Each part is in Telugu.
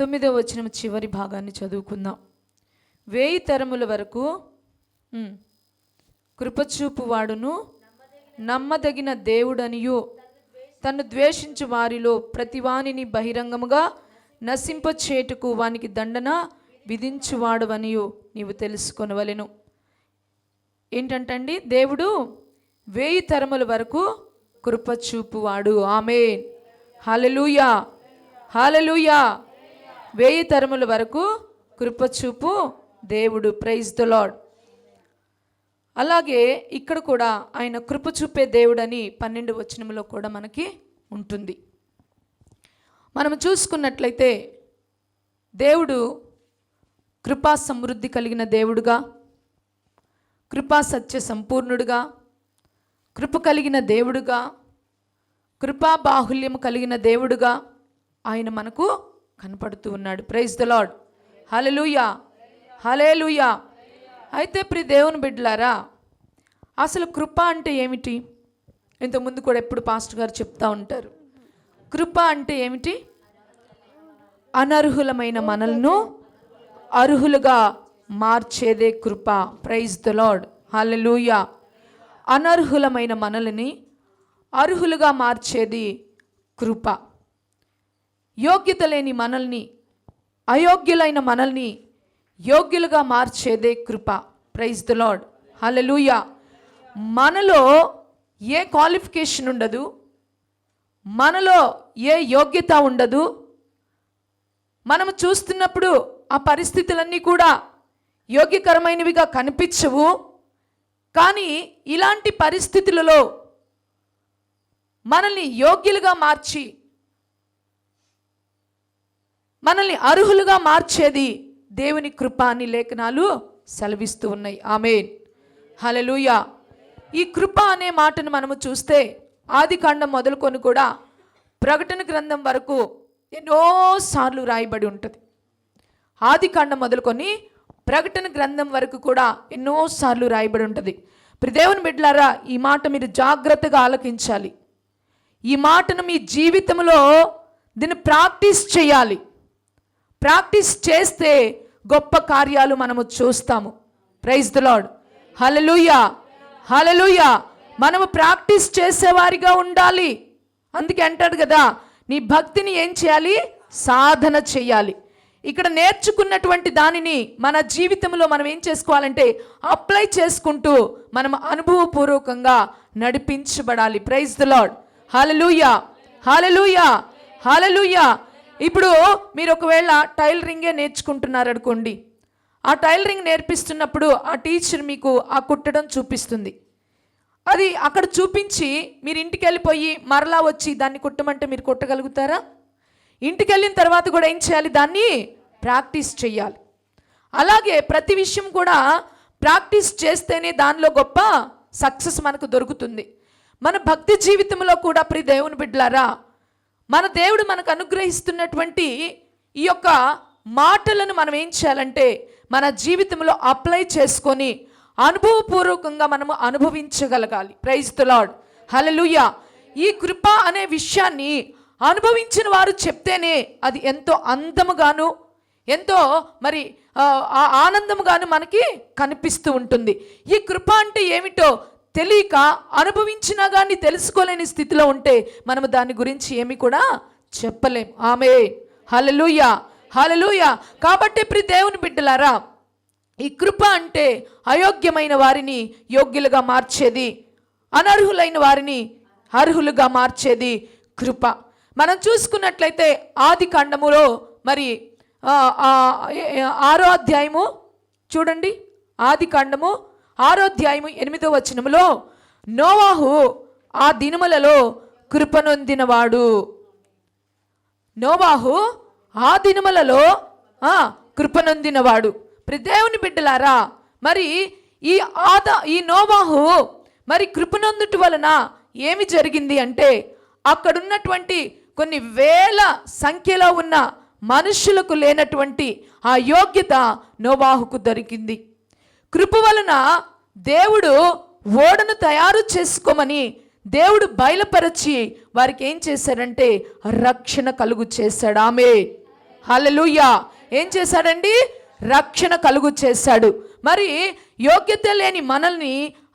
9వ వచనం చివరి భాగాన్ని చదువుకుందాం. 1000 తరముల వరకు కృపచూపు వాడును, నమ్మదగిన దేవుడనియు, తన్ను ద్వేషించు వారిలో ప్రతివానిని బహిరంగముగా నశింపచేటుకు వానికి దండన విధించువాడవనియు నీవు తెలుసుకొనవలెను. ఏంటంటండి, దేవుడు 1000 తరముల వరకు కృపచూపువాడు. ఆమేన్, హల్లెలూయా, హల్లెలూయా. 1000 తరముల వరకు కృపచూపు దేవుడు. Praise the lord. అలాగే ఇక్కడ కూడా ఆయన కృప చూపే దేవుడని 12వ వచనంలో కూడా మనకి ఉంటుంది. మనం చూసుకున్నట్లయితే దేవుడు కృపా సమృద్ధి కలిగిన దేవుడుగా, కృపా సత్య సంపూర్ణుడుగా, కృప కలిగిన దేవుడుగా, కృపా బాహుల్యము కలిగిన దేవుడుగా ఆయన మనకు కనపడుతూ ఉన్నాడు. ప్రైజ్ ద లార్డ్, హల్లెలూయా, హల్లెలూయా. అయితే ప్రియ దేవుని బిడ్డలారా, అసలు కృప అంటే ఏమిటి? ఇంతకుముందు కూడా ఎప్పుడు పాస్టర్ గారు చెప్తా ఉంటారు, కృప అంటే ఏమిటి? అనర్హులమైన మనల్ని అర్హులుగా మార్చేదే కృప. ప్రైజ్ ద లార్డ్, హల్లెలూయా. అనర్హులమైన మనల్ని అర్హులుగా మార్చేది కృప. యోగ్యత లేని మనల్ని, అయోగ్యులైన మనల్ని యోగ్యులుగా మార్చేదే కృప. ప్రైజ్ ద లార్డ్, హల్లెలూయా. మనలో ఏ క్వాలిఫికేషన్ ఉండదు, మనలో ఏ యోగ్యత ఉండదు. మనము చూస్తున్నప్పుడు ఆ పరిస్థితులన్నీ కూడా యోగ్యకరమైనవిగా కనిపించవు. కానీ ఇలాంటి పరిస్థితులలో మనల్ని యోగ్యులుగా మార్చి మనల్ని అర్హులుగా మార్చేది దేవుని కృప అని లేఖనాలు సెలవిస్తూ ఉన్నాయి. ఆమేన్, హల్లెలూయా. ఈ కృప అనే మాటను మనము చూస్తే ఆదికాండం మొదలుకొని కూడా ప్రకటన గ్రంథం వరకు ఎన్నోసార్లు రాయబడి ఉంటుంది. ఆదికాండం మొదలుకొని ప్రకటన గ్రంథం వరకు కూడా ఎన్నోసార్లు రాయబడి ఉంటుంది. ప్రియ దేవుని బిడ్డలారా, ఈ మాట మీరు జాగ్రత్తగా ఆలకించాలి. ఈ మాటను మీ జీవితంలో దీన్ని ప్రాక్టీస్ చేయాలి. ప్రాక్టీస్ చేస్తే గొప్ప కార్యాలు మనము చూస్తాము. ప్రైజ్ ద లార్డ్, హల్లెలూయా, హల్లెలూయా. మనము ప్రాక్టీస్ చేసేవారిగా ఉండాలి. అందుకే అంటాడు కదా, నీ భక్తిని ఏం చేయాలి? సాధన చేయాలి. ఇక్కడ నేర్చుకున్నటువంటి దానిని మన జీవితంలో మనం ఏం చేసుకోవాలంటే అప్లై చేసుకుంటూ మనం అనుభవపూర్వకంగా నడిపించబడాలి. ప్రైజ్ ద లార్డ్, హల్లెలూయా, హల్లెలూయా, హల్లెలూయా. ఇప్పుడు మీరు ఒకవేళ టైలరింగే నేర్చుకుంటున్నారు అనుకోండి. ఆ టైలరింగ్ నేర్పిస్తున్నప్పుడు ఆ టీచర్ మీకు ఆ కుట్టడం చూపిస్తుంది. అది అక్కడ చూపించి మీరు ఇంటికి వెళ్ళిపోయి మరలా వచ్చి దాన్ని కుట్టమంటే మీరు కుట్టగలుగుతారా? ఇంటికి వెళ్ళిన తర్వాత కూడా ఏం చేయాలి? దాన్ని ప్రాక్టీస్ చేయాలి. అలాగే ప్రతి విషయం కూడా ప్రాక్టీస్ చేస్తేనే దానిలో గొప్ప సక్సెస్ మనకు దొరుకుతుంది. మన భక్తి జీవితంలో కూడా ప్రియ దేవుని బిడ్డలారా, మన దేవుడు మనకు అనుగ్రహిస్తున్నటువంటి ఈ యొక్క మాటలను మనం ఏం చేయాలంటే మన జీవితంలో అప్లై చేసుకొని అనుభవపూర్వకంగా మనము అనుభవించగలగాలి. ప్రైజ్ ద లార్డ్, హల్లెలూయా. ఈ కృప అనే విషయాన్ని అనుభవించిన వారు చెప్తేనే అది ఎంతో అందముగాను, ఎంతో మరి ఆనందముగాను మనకి కనిపిస్తూ ఉంటుంది. ఈ కృప అంటే ఏమిటో తెలియక అనుభవించినా కానీ తెలుసుకోలేని స్థితిలో ఉంటే మనము దాని గురించి ఏమి కూడా చెప్పలేం. ఆమేన్, హల్లెలూయా, హల్లెలూయా. కాబట్టి ప్రియ దేవుని బిడ్డలారా, ఈ కృప అంటే అయోగ్యమైన వారిని యోగ్యులుగా మార్చేది, అనర్హులైన వారిని అర్హులుగా మార్చేది కృప. మనం చూసుకున్నట్లయితే ఆదికాండములో మరి 6వ అధ్యాయము చూడండి. ఆదికాండము 6వ అధ్యాయము 8వ వచనములో నోవాహు ఆ దినములలో కృపనొందినవాడు. నోవాహు ఆ దినములలో కృపనొందినవాడు. ప్రియ దేవుని బిడ్డలారా, మరి ఈ నోవాహు మరి కృపనొందుట వలన ఏమి జరిగింది అంటే అక్కడున్నటువంటి కొన్ని వేల సంఖ్యలో ఉన్న మనుషులకు లేనటువంటి ఆ యోగ్యత నోవాహుకు దొరికింది. కృప వలన దేవుడు ఓడను తయారు చేసుకోమని దేవుడు బయలుపరచి వారికి ఏం చేశాడంటే రక్షణ కలుగు చేశాడు. ఆమేన్, హల్లెలూయా. ఏం చేశాడండి? రక్షణ కలుగు చేశాడు. మరి యోగ్యత లేని మనల్ని,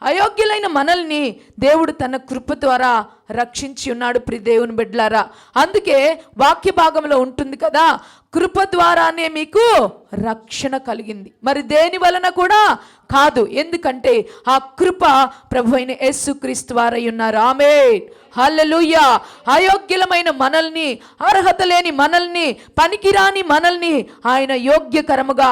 అయోగ్యులైన మనల్ని దేవుడు తన కృప ద్వారా రక్షించి ఉన్నాడు ప్రియ దేవుని బిడ్డలారా. అందుకే వాక్య భాగంలో ఉంటుంది కదా, కృప ద్వారానే మీకు రక్షణ కలిగింది, మరి దేని వలన కూడా కాదు. ఎందుకంటే ఆ కృప ప్రభు అయిన యేసుక్రీస్తు వారై ఉన్నారు. ఆమేన్, హల్లెలూయా. అయోగ్యులమైన మనల్ని, అర్హత లేని మనల్ని, పనికిరాని మనల్ని ఆయన యోగ్యకరముగా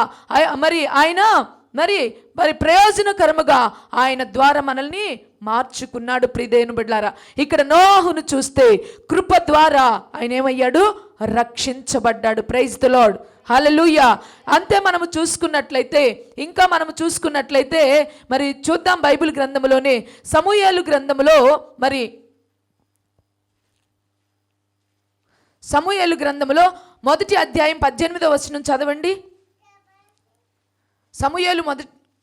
మరి ప్రయోజనకరముగా ఆయన ద్వారా మనల్ని మార్చుకున్నాడు ప్రియ దేవుని బిడ్డలారా. ఇక్కడ నోహును చూస్తే కృప ద్వారా ఆయన ఏమయ్యాడు? రక్షించబడ్డాడు. ప్రైజ్ ది లార్డ్, హల్లెలూయా. అంతే మనము చూసుకున్నట్లయితే మరి చూద్దాం బైబిల్ గ్రంథంలోనే సమూయేలు గ్రంథంలో, మరి సమూయేలు గ్రంథంలో 1వ అధ్యాయం 18వ వచనం చదవండి.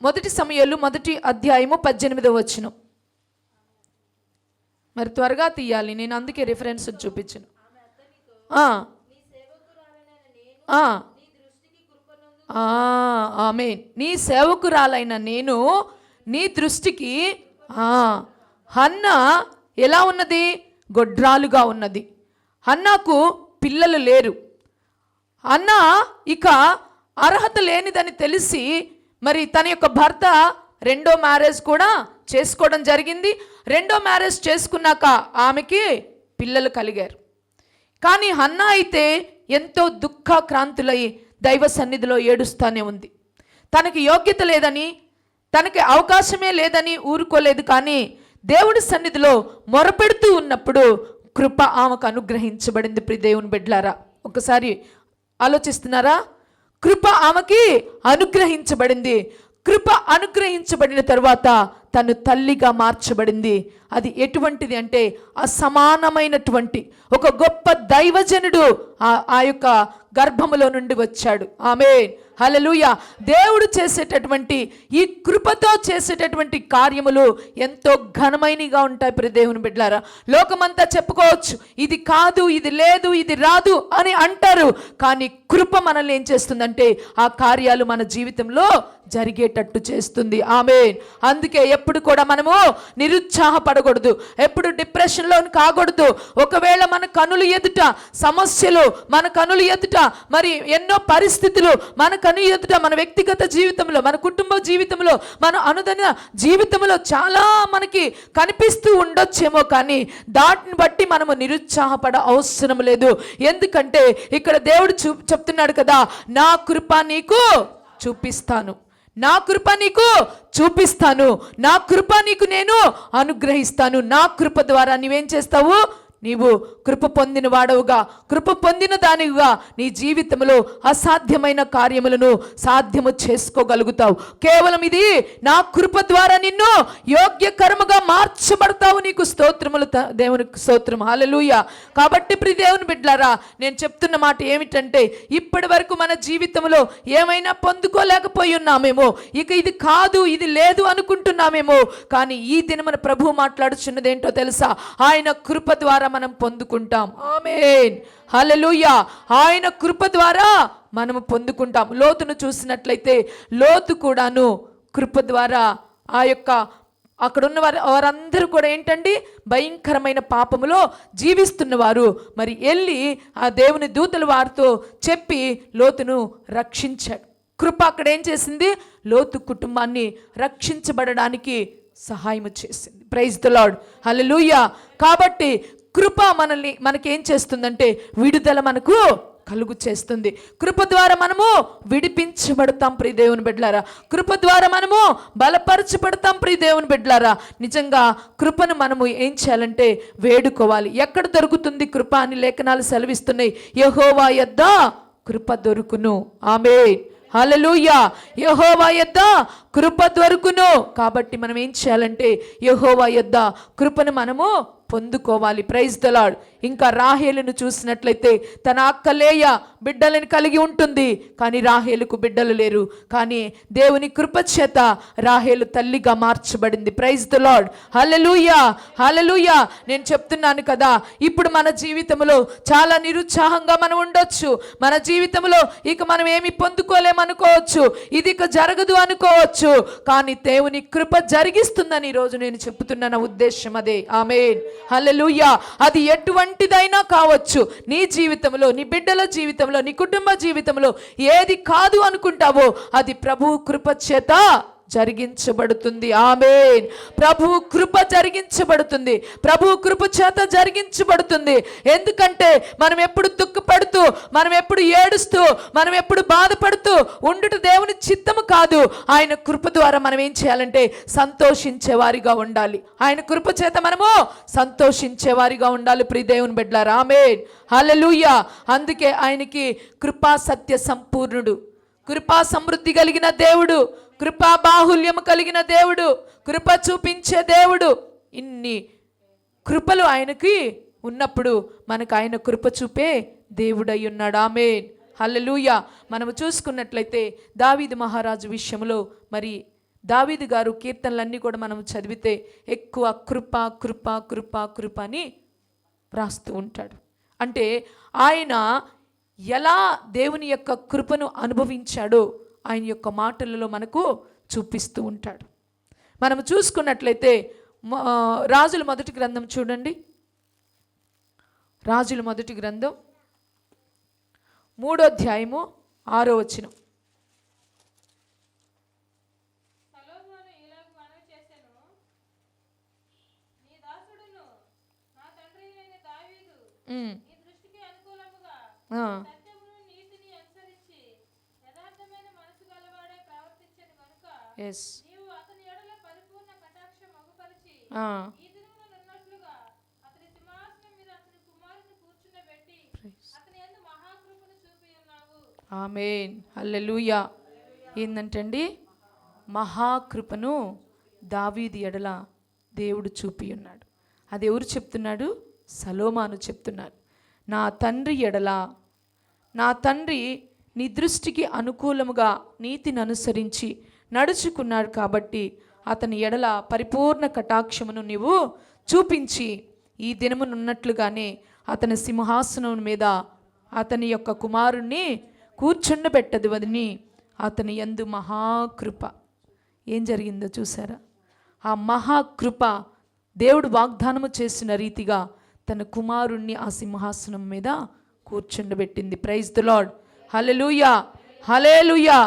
మొదటి సమూయేలు 1వ అధ్యాయము 18వ వచనం. మరి త్వరగా తీయాలి, నేను అందుకే రిఫరెన్స్ చూపించను. ఆమేన్. నీ సేవకురాలైన నేను నీ దృష్టికి హన్నా ఎలా ఉన్నది? గొడ్రాలుగా ఉన్నది. హన్నాకు పిల్లలు లేరు. హన్నా ఇక అర్హత లేనిదని తెలిసి మరి తన యొక్క భర్త రెండో మ్యారేజ్ కూడా చేసుకోవడం జరిగింది. రెండో మ్యారేజ్ చేసుకున్నాక ఆమెకి పిల్లలు కలిగారు. కానీ హన్నా అయితే ఎంతో దుఃఖాక్రాంతులై దైవ సన్నిధిలో ఏడుస్తూనే ఉంది. తనకి యోగ్యత లేదని, తనకి అవకాశమే లేదని ఊరుకోలేదు. కానీ దేవుడి సన్నిధిలో మొరపెడుతూ ఉన్నప్పుడు కృప ఆమెకు అనుగ్రహించబడింది. ప్రియ దేవుని బిడ్డలారా, ఒకసారి ఆలోచిస్తున్నారా? కృప ఆమెకి అనుగ్రహించబడింది. కృప అనుగ్రహించబడిన తరువాత తను తల్లిగా మార్చబడింది. అది ఎటువంటిది అంటే అసమానమైనటువంటి ఒక గొప్ప దైవజనుడు ఆ యొక్క గర్భములో నుండి వచ్చాడు. ఆమేన్, హల్లెలూయా. దేవుడు చేసేటటువంటి ఈ కృపతో చేసేటటువంటి కార్యములు ఎంతో ఘనమైనగా ఉంటాయి ప్రియ దేవుని బిడ్డలారా. లోకమంతా చెప్పుకోవచ్చు, ఇది కాదు, ఇది లేదు, ఇది రాదు అని అంటారు. కానీ కృప మనల్ని ఏం చేస్తుందంటే ఆ కార్యాలు మన జీవితంలో జరిగేటట్టు చేస్తుంది. ఆమేన్. అందుకే ఎప్పుడు కూడా మనము నిరుత్సాహపడకూడదు, ఎప్పుడు డిప్రెషన్లో కాకూడదు. ఒకవేళ మన కనులు ఎదుట సమస్యలు, మన కనులు ఎదుట మరి ఎన్నో పరిస్థితులు, మన కను ఎదుట మన వ్యక్తిగత జీవితంలో, మన కుటుంబ జీవితంలో, మన అనుదిన జీవితంలో చాలా మనకి కనిపిస్తూ ఉండొచ్చేమో, కానీ దాటిని బట్టి మనము నిరుత్సాహపడ అవసరం లేదు. ఎందుకంటే ఇక్కడ దేవుడు చెప్తున్నాడు కదా, నా కృప నీకు చూపిస్తాను, నా కృప నీకు చూపిస్తాను, నా కృప నీకు నేను అనుగ్రహిస్తాను. నా కృప ద్వారా నీవేం చేస్తావు? నీవు కృప పొందిన వాడవుగా, కృప పొందిన దానిగా నీ జీవితంలో అసాధ్యమైన కార్యములను సాధ్యము చేసుకోగలుగుతావు. కేవలం ఇది నా కృప ద్వారా నిన్ను యోగ్యకరముగా మార్చబడతావు. నీకు స్తోత్రములు, దేవునికి స్తోత్రం, హల్లెలూయా. కాబట్టి ప్రియ దేవుని బిడ్డలారా, నేను చెప్తున్న మాట ఏమిటంటే, ఇప్పటి వరకు మన జీవితంలో ఏమైనా పొందుకోలేకపోయి ఉన్నామేమో, ఇక ఇది కాదు, ఇది లేదు అనుకుంటున్నామేమో. కానీ ఈ దినమున ప్రభువు మాట్లాడుచున్నది ఏంటో తెలుసా? ఆయన కృప ద్వారా మనం పొందుకుంటాం. ఆమేన్, హల్లెలూయా. ఆయన కృప ద్వారా మనము పొందుకుంటాం. లోతును చూసినట్లయితే లోతు కూడాను కృప ద్వారా ఆ యొక్క అక్కడున్న వారందరూ కూడా ఏంటండి, భయంకరమైన పాపములో జీవిస్తున్నవారు. మరి వెళ్ళి ఆ దేవుని దూతలు వారితో చెప్పి లోతును రక్షించాడు. కృప అక్కడ ఏం చేసింది? లోతు కుటుంబాన్ని రక్షించబడడానికి సహాయం చేసింది. ప్రైజ్ ది లార్డ్, హల్లెలూయా. కాబట్టి కృప మనకేం చేస్తుందంటే విడుదల మనకు కలుగు చేస్తుంది. కృప ద్వారా మనము విడిపించబడతాం ప్రియ దేవుని బిడ్డలారా. కృప ద్వారా మనము బలపరచబడతాం ప్రియ దేవుని బిడ్డలారా. నిజంగా కృపను మనము ఏం చేయాలంటే వేడుకోవాలి. ఎక్కడ దొరుకుతుంది కృప అని లేఖనాలు సెలవిస్తున్నాయి. యెహోవా యొద్ద కృప దొరుకును. ఆమేన్, హల్లెలూయా. యెహోవా యొద్ద కృప దొరుకును. కాబట్టి మనం ఏం చేయాలంటే యెహోవా యొద్ద కృపను మనము పొందుకోవాలి. Praise the lord. ఇంకా రాహేలును చూసినట్లయితే తన అక్క లేయ బిడ్డలను కలిగి ఉంటుంది, కానీ రాహేలుకు బిడ్డలు లేరు. కానీ దేవుని కృపచేత రాహేలు తల్లిగా మార్చబడింది. Praise the Lord. Hallelujah, hallelujah. నేను చెప్తున్నాను కదా, ఇప్పుడు మన జీవితంలో చాలా నిరుత్సాహంగా మనం ఉండొచ్చు. మన జీవితంలో ఇక మనం ఏమి పొందుకోలేమనుకోవచ్చు, ఇది ఇక జరగదు అనుకోవచ్చు. కానీ దేవుని కృప జరిగిస్తుందని ఈరోజు నేను చెప్తున్న ఉద్దేశం అదే. ఆమేన్, హల్లెలూయా. అది ఎటువంటిదైనా కావచ్చు. నీ జీవితంలో, నీ బిడ్డల జీవితంలో, నీ కుటుంబ జీవితంలో ఏది కాదు అనుకుంటావో అది ప్రభు కృప చేత జరిగించబడుతుంది. ఆమేన్. ప్రభు కృప జరిగించబడుతుంది, ప్రభు కృప చేత జరిగించబడుతుంది. ఎందుకంటే మనం ఎప్పుడు దుఃఖపడుతూ, మనం ఎప్పుడు ఏడుస్తూ, మనం ఎప్పుడు బాధపడుతూ ఉండుట దేవుని చిత్తము కాదు. ఆయన కృప ద్వారా మనం ఏం చేయాలంటే సంతోషించేవారిగా ఉండాలి. ఆయన కృప చేత మనము సంతోషించేవారిగా ఉండాలి. ప్రియ దేవుని బిడ్డలారా, ఆమేన్, హల్లెలూయా. అందుకే ఆయనకి కృపా సత్య సంపూర్ణుడు, కృపా సమృద్ధి కలిగిన దేవుడు, కృపా బాహుల్యము కలిగిన దేవుడు, కృప చూపించే దేవుడు. ఇన్ని కృపలు ఆయనకి ఉన్నప్పుడు మనకు ఆయన కృప చూపే దేవుడై ఉన్నాడు. ఆమేన్, హల్లెలూయా. మనము చూసుకున్నట్లయితే దావీదు మహారాజు విషయంలో, మరి దావీదు గారు కీర్తనలన్నీ కూడా మనం చదివితే ఎక్కువ కృప కృప కృప కృప అని వ్రాస్తూ ఉంటాడు. అంటే ఆయన ఎలా దేవుని యొక్క కృపను అనుభవించాడో ఆయన యొక్క మాటలలో మనకు చూపిస్తూ ఉంటాడు. మనము చూసుకున్నట్లయితే రాజుల మొదటి గ్రంథం చూడండి. రాజుల మొదటి గ్రంథం 3వ అధ్యాయము 6వ వచనం. ఆమేన్, హల్లెలూయా. ఏందంటండి, మహాకృపను దావీదు ఎడల దేవుడు చూపి ఉన్నాడు. అది ఎవరు చెప్తున్నాడు? సలోమాను చెప్తున్నాడు. నా తండ్రి ఎడల, నా తండ్రి నీ దృష్టికి అనుకూలముగా నీతిని అనుసరించి నడుచుకున్నాడు కాబట్టి అతని ఎడల పరిపూర్ణ కటాక్షమును నీవు చూపించి ఈ దినమునున్నట్లుగానే అతని సింహాసనం మీద అతని యొక్క కుమారుణ్ణి కూర్చుండబెట్టదు అని అతని యందు మహాకృప. ఏం జరిగిందో చూసారా? ఆ మహాకృప దేవుడు వాగ్దానము చేసిన రీతిగా తన కుమారుణ్ణి ఆ సింహాసనం మీద కూర్చుండబెట్టింది. ప్రైజ్ ది లార్డ్, హల్లెలూయా, హల్లెలూయా.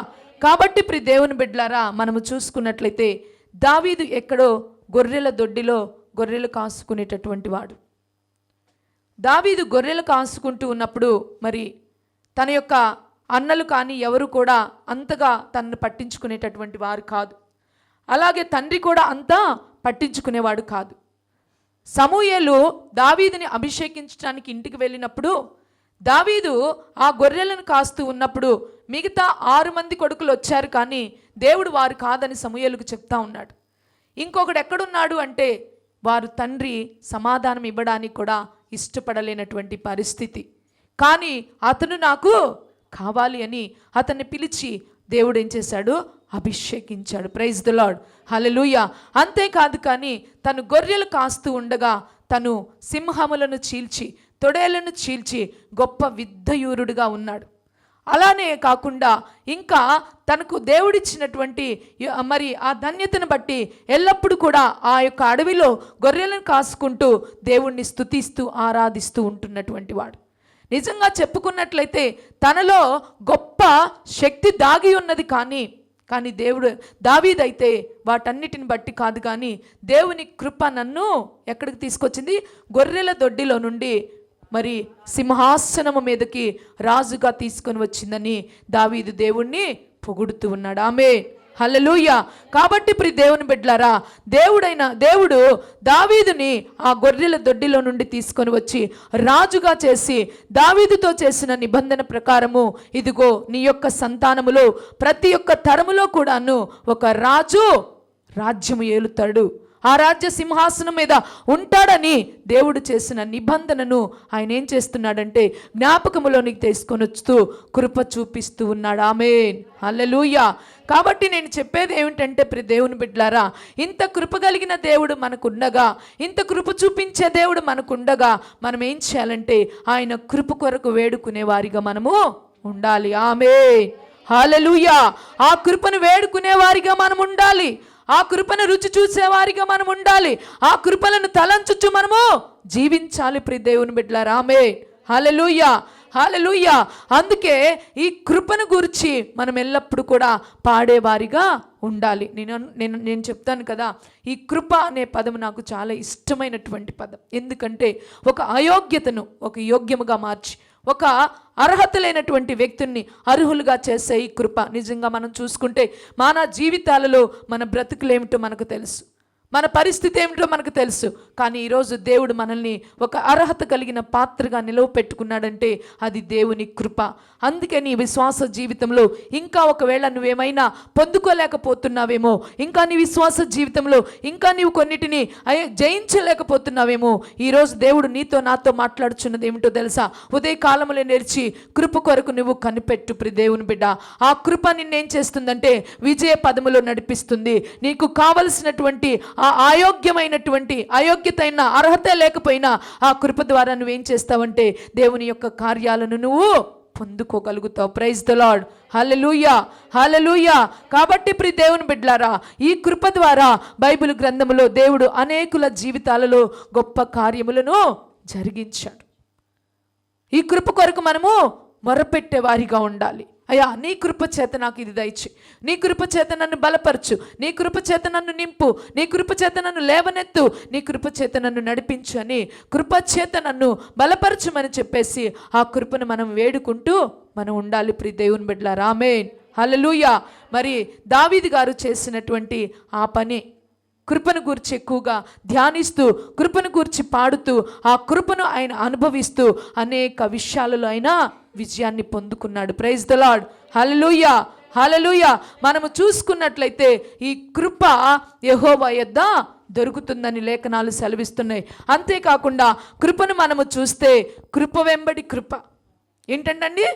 కాబట్టి ప్రియ దేవుని బిడ్డలారా, మనము చూసుకున్నట్లయితే దావీదు ఎక్కడో గొర్రెల దొడ్డిలో గొర్రెలు కాసుకునేటటువంటి వాడు. దావీదు గొర్రెలు కాసుకుంటూ ఉన్నప్పుడు మరి తన యొక్క అన్నలు కానీ ఎవరు కూడా అంతగా తనను పట్టించుకునేటటువంటి వారు కాదు. అలాగే తండ్రి కూడా అంతా పట్టించుకునేవాడు కాదు. సమూయేలు దావీదుని అభిషేకించడానికి ఇంటికి వెళ్ళినప్పుడు దావీదు ఆ గొర్రెలను కాస్తూ ఉన్నప్పుడు మిగతా 6 మంది కొడుకులు వచ్చారు, కానీ దేవుడు వారు కాదని సమూయేలుకు చెప్తా ఉన్నాడు. ఇంకొకడు ఎక్కడున్నాడు అంటే వారు తండ్రి సమాధానం ఇవ్వడానికి కూడా ఇష్టపడలేనటువంటి పరిస్థితి. కానీ అతను నాకు కావాలి అని అతన్ని పిలిచి దేవుడు ఏం చేశాడు? అభిషేకించాడు. ప్రైజ్ ది లార్డ్, హల్లెలూయా. అంతేకాదు, కానీ తను గొర్రెలు కాస్తూ ఉండగా తను సింహములను చీల్చి తొడేలను చీల్చి గొప్ప విద్ధయూరుడుగా ఉన్నాడు. అలానే కాకుండా ఇంకా తనకు దేవుడిచ్చినటువంటి మరి ఆ ధన్యతను బట్టి ఎల్లప్పుడూ కూడా ఆ యొక్క అడవిలో గొర్రెలను కాసుకుంటూ దేవుణ్ణి స్తుతిస్తూ ఆరాధిస్తూ ఉంటున్నటువంటి వాడు. నిజంగా చెప్పుకున్నట్లయితే తనలో గొప్ప శక్తి దాగి ఉన్నది, కానీ దేవుడు దావీదైతే వాటన్నిటిని బట్టి కాదు, కానీ దేవుని కృప నన్ను ఎక్కడికి తీసుకొచ్చింది? గొర్రెల దొడ్డిలో నుండి మరి సింహాసనము మీదకి రాజుగా తీసుకొని వచ్చిందని దావీదు దేవుణ్ణి పొగుడుతూ ఉన్నాడు. ఆమేన్, హల్లెలూయా. కాబట్టి ప్రియ దేవుని బిడ్డలారా, దేవుడు దావీదుని ఆ గొర్రెల దొడ్డిలో నుండి తీసుకొని వచ్చి రాజుగా చేసి దావీదుతో చేసిన నిబంధన ప్రకారము ఇదిగో నీ యొక్క సంతానములో ప్రతి ఒక్క తరములో కూడాను ఒక రాజు రాజ్యము ఏలుతాడు. ఆ రాజ్య సింహాసనం మీద ఉంటాడని దేవుడు చేసిన నిబంధనను ఆయన ఏం చేస్తున్నాడంటే జ్ఞాపకములోనికి తీసుకొని వస్తూ కృప చూపిస్తూ ఉన్నాడు. ఆమేన్, హల్లెలూయా. కాబట్టి నేను చెప్పేది ఏమిటంటే ప్రియ దేవుని బిడ్డలారా, ఇంత కృప కలిగిన దేవుడు మనకుండగా, ఇంత కృప చూపించే దేవుడు మనకుండగా మనం ఏం చేయాలంటే ఆయన కృప కొరకు వేడుకునే వారిగా మనము ఉండాలి. ఆమేన్, హల్లెలూయా. ఆ కృపను వేడుకునే వారిగా మనం ఉండాలి. ఆ కృపను రుచి చూసేవారిగా మనం ఉండాలి. ఆ కృపలను తలంచుచు మనము జీవించాలి ప్రియ దేవుని బిడ్డలారా. ఆమేన్, హల్లెలూయా, హల్లెలూయా. అందుకే ఈ కృపను గురించి మనం ఎల్లప్పుడూ కూడా పాడేవారిగా ఉండాలి. నేను చెప్తాను కదా, ఈ కృప అనే పదం నాకు చాలా ఇష్టమైనటువంటి పదం. ఎందుకంటే ఒక అయోగ్యతను ఒక యోగ్యముగా మార్చి, ఒక అర్హత లేనటువంటి వ్యక్తుల్ని అర్హులుగా చేసే ఈ కృప నిజంగా మనం చూసుకుంటే మన జీవితాలలో మన బ్రతుకులేమిటో మనకు తెలుసు, మన పరిస్థితి ఏమిటో మనకు తెలుసు. కానీ ఈరోజు దేవుడు మనల్ని ఒక అర్హత కలిగిన పాత్రగా నిలవపెట్టుకున్నాడంటే అది దేవుని కృప. అందుకే నీ విశ్వాస జీవితంలో ఇంకా ఒకవేళ నువ్వేమైనా పొందుకోలేకపోతున్నావేమో, ఇంకా నీ విశ్వాస జీవితంలో ఇంకా నీవు కొన్నిటిని జయించలేకపోతున్నావేమో, ఈరోజు దేవుడు నీతో నాతో మాట్లాడుచున్నది ఏమిటో తెలుసా? ఉదయ కాలంలో నేర్చి కృప కొరకు నువ్వు కనిపెట్టు ప్రియ దేవుని బిడ్డ. ఆ కృప నిన్నేం చేస్తుందంటే విజయ పదములో నడిపిస్తుంది. నీకు కావలసినటువంటి ఆ అయోగ్యత అయినా అర్హత లేకపోయినా ఆ కృప ద్వారా నువ్వేం చేస్తావంటే దేవుని యొక్క కార్యాలను నువ్వు పొందుకోగలుగుతావు. ప్రైజ్ ద లార్డ్, హల్లెలూయా, హల్లెలూయా. కాబట్టి ప్రియ దేవుని బిడ్డలారా, ఈ కృప ద్వారా బైబిల్ గ్రంథములో దేవుడు అనేకుల జీవితాలలో గొప్ప కార్యములను జరిగించాడు. ఈ కృప కొరకు మనము మొరపెట్టే వారిగా ఉండాలి. అయ్యా, నీ కృప చేత నాకు ఇది దయచి, నీ కృప చేత నన్ను బలపరచు, నీ కృప చేత నన్ను నింపు, నీ కృప చేత నన్ను లేవనెత్తు, నీ కృప చేత నన్ను నడిపించు అని కృప చేత నన్ను బలపరచుమని చెప్పేసి ఆ కృపను మనం వేడుకుంటూ మనం ఉండాలి ప్రియ దేవుని బిడ్డలారా. ఆమేన్, హల్లెలూయా. మరి దావీదు గారు చేసినటువంటి ఆ పని, కృపను గూర్చి ఎక్కువగా ధ్యానిస్తూ, కృపను గూర్చి పాడుతూ, ఆ కృపను ఆయన అనుభవిస్తూ అనేక విషయాలలో ఆయన విజయాన్ని పొందుకున్నాడు. ప్రైజ్ ద లార్డ్, హల్లెలూయా, హల్లెలూయా. మనము చూసుకున్నట్లయితే ఈ కృప యెహోవా యొద్ద దొరుకుతుందని లేఖనాలు సెలవిస్తున్నాయి. అంతేకాకుండా కృపను మనము చూస్తే కృప వెంబడి కృప. ఏంటండి?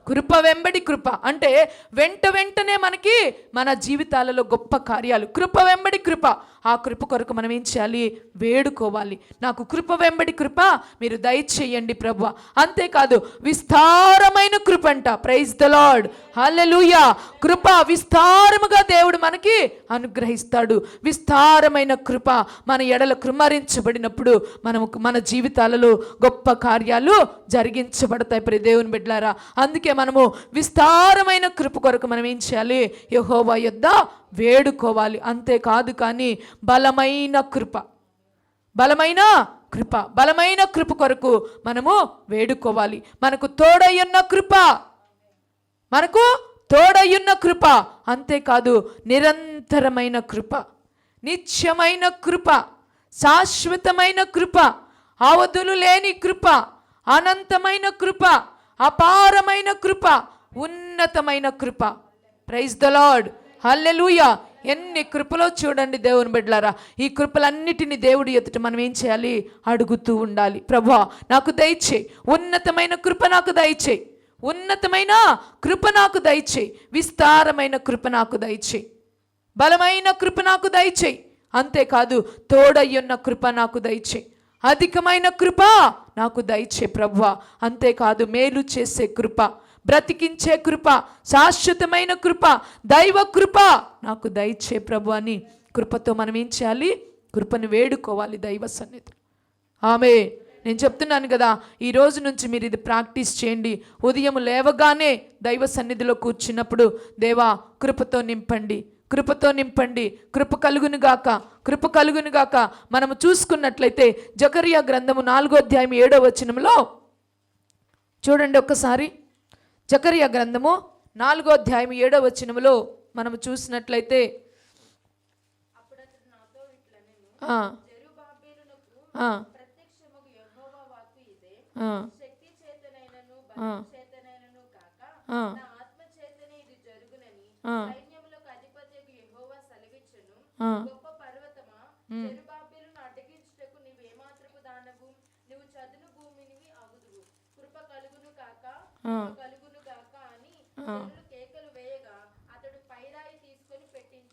కృప వెంబడి కృప అంటే వెంటనే మనకి మన జీవితాలలో గొప్ప కార్యాలు. కృప వెంబడి కృప. ఆ కృప కొరకు మనం ఏం చేయాలి? వేడుకోవాలి. నాకు కృప వెంబడి కృప మీరు దయచేయండి ప్రభువా. అంతేకాదు విస్తారమైన కృప అంట. ప్రైజ్ ద లార్డ్, హల్లెలూయా. కృప విస్తారముగా దేవుడు మనకి అనుగ్రహిస్తాడు. విస్తారమైన కృప మన ఎడల కృమ్మరించబడినప్పుడు మన జీవితాలలో గొప్ప కార్యాలు జరిగించబడతాయి ప్రియ దేవుని బిడ్డలారా. అందుకే మనము విస్తారమైన కృప కొరకు మనం ఏం చేయాలి? యెహోవా యొద్ద వేడుకోవాలి. అంతేకాదు కానీ బలమైన కృప, బలమైన కృప, బలమైన కృప కొరకు మనము వేడుకోవాలి. మనకు తోడయ్యున్న కృప, మనకు తోడయ్యున్న కృప. అంతేకాదు నిరంతరమైన కృప, నిత్యమైన కృప, శాశ్వతమైన కృప, అవధులు లేని కృప, అనంతమైన కృప, అపారమైన కృప, ఉన్నతమైన కృప. ప్రైజ్ ద లార్డ్, హల్లెలూయా. ఎన్ని కృపలో చూడండి దేవుని బిడ్డలారా. ఈ కృపలన్నిటిని దేవుడి ఎదుట మనం ఏం చేయాలి? అడుగుతూ ఉండాలి. ప్రభువా నాకు దయచేయి, ఉన్నతమైన కృప నాకు దయచేయి, ఉన్నతమైన కృప నాకు దయచేయి, విస్తారమైన కృప నాకు దయచేయి, బలమైన కృప నాకు దయచేయి. అంతేకాదు తోడయ్యున్న కృప నాకు దయచేయి, అధికమైన కృప నాకు దయచేయి ప్రభువా. అంతేకాదు మేలు చేసే కృప, బ్రతికించే కృప, శాశ్వతమైన కృప, దైవ కృప నాకు దయచే ప్రభు అని కృపతో మనం ఏం చేయాలి? కృపను వేడుకోవాలి దైవ సన్నిధి. ఆమేన్. నేను చెప్తున్నాను కదా, ఈ రోజు నుంచి మీరు ఇది ప్రాక్టీస్ చేయండి. ఉదయం లేవగానే దైవ సన్నిధిలో కూర్చున్నప్పుడు దేవా కృపతో నింపండి, కృపతో నింపండి, కృప కలుగునుగాక, కృప కలుగునుగాక. మనము చూసుకున్నట్లయితే జకరియా గ్రంథము 4వ అధ్యాయం 7వ వచనంలో చూడండి ఒక్కసారి. జకరియా గ్రంథము 4వ అధ్యాయం 7వ వచనములో మనము చూసినట్లయితే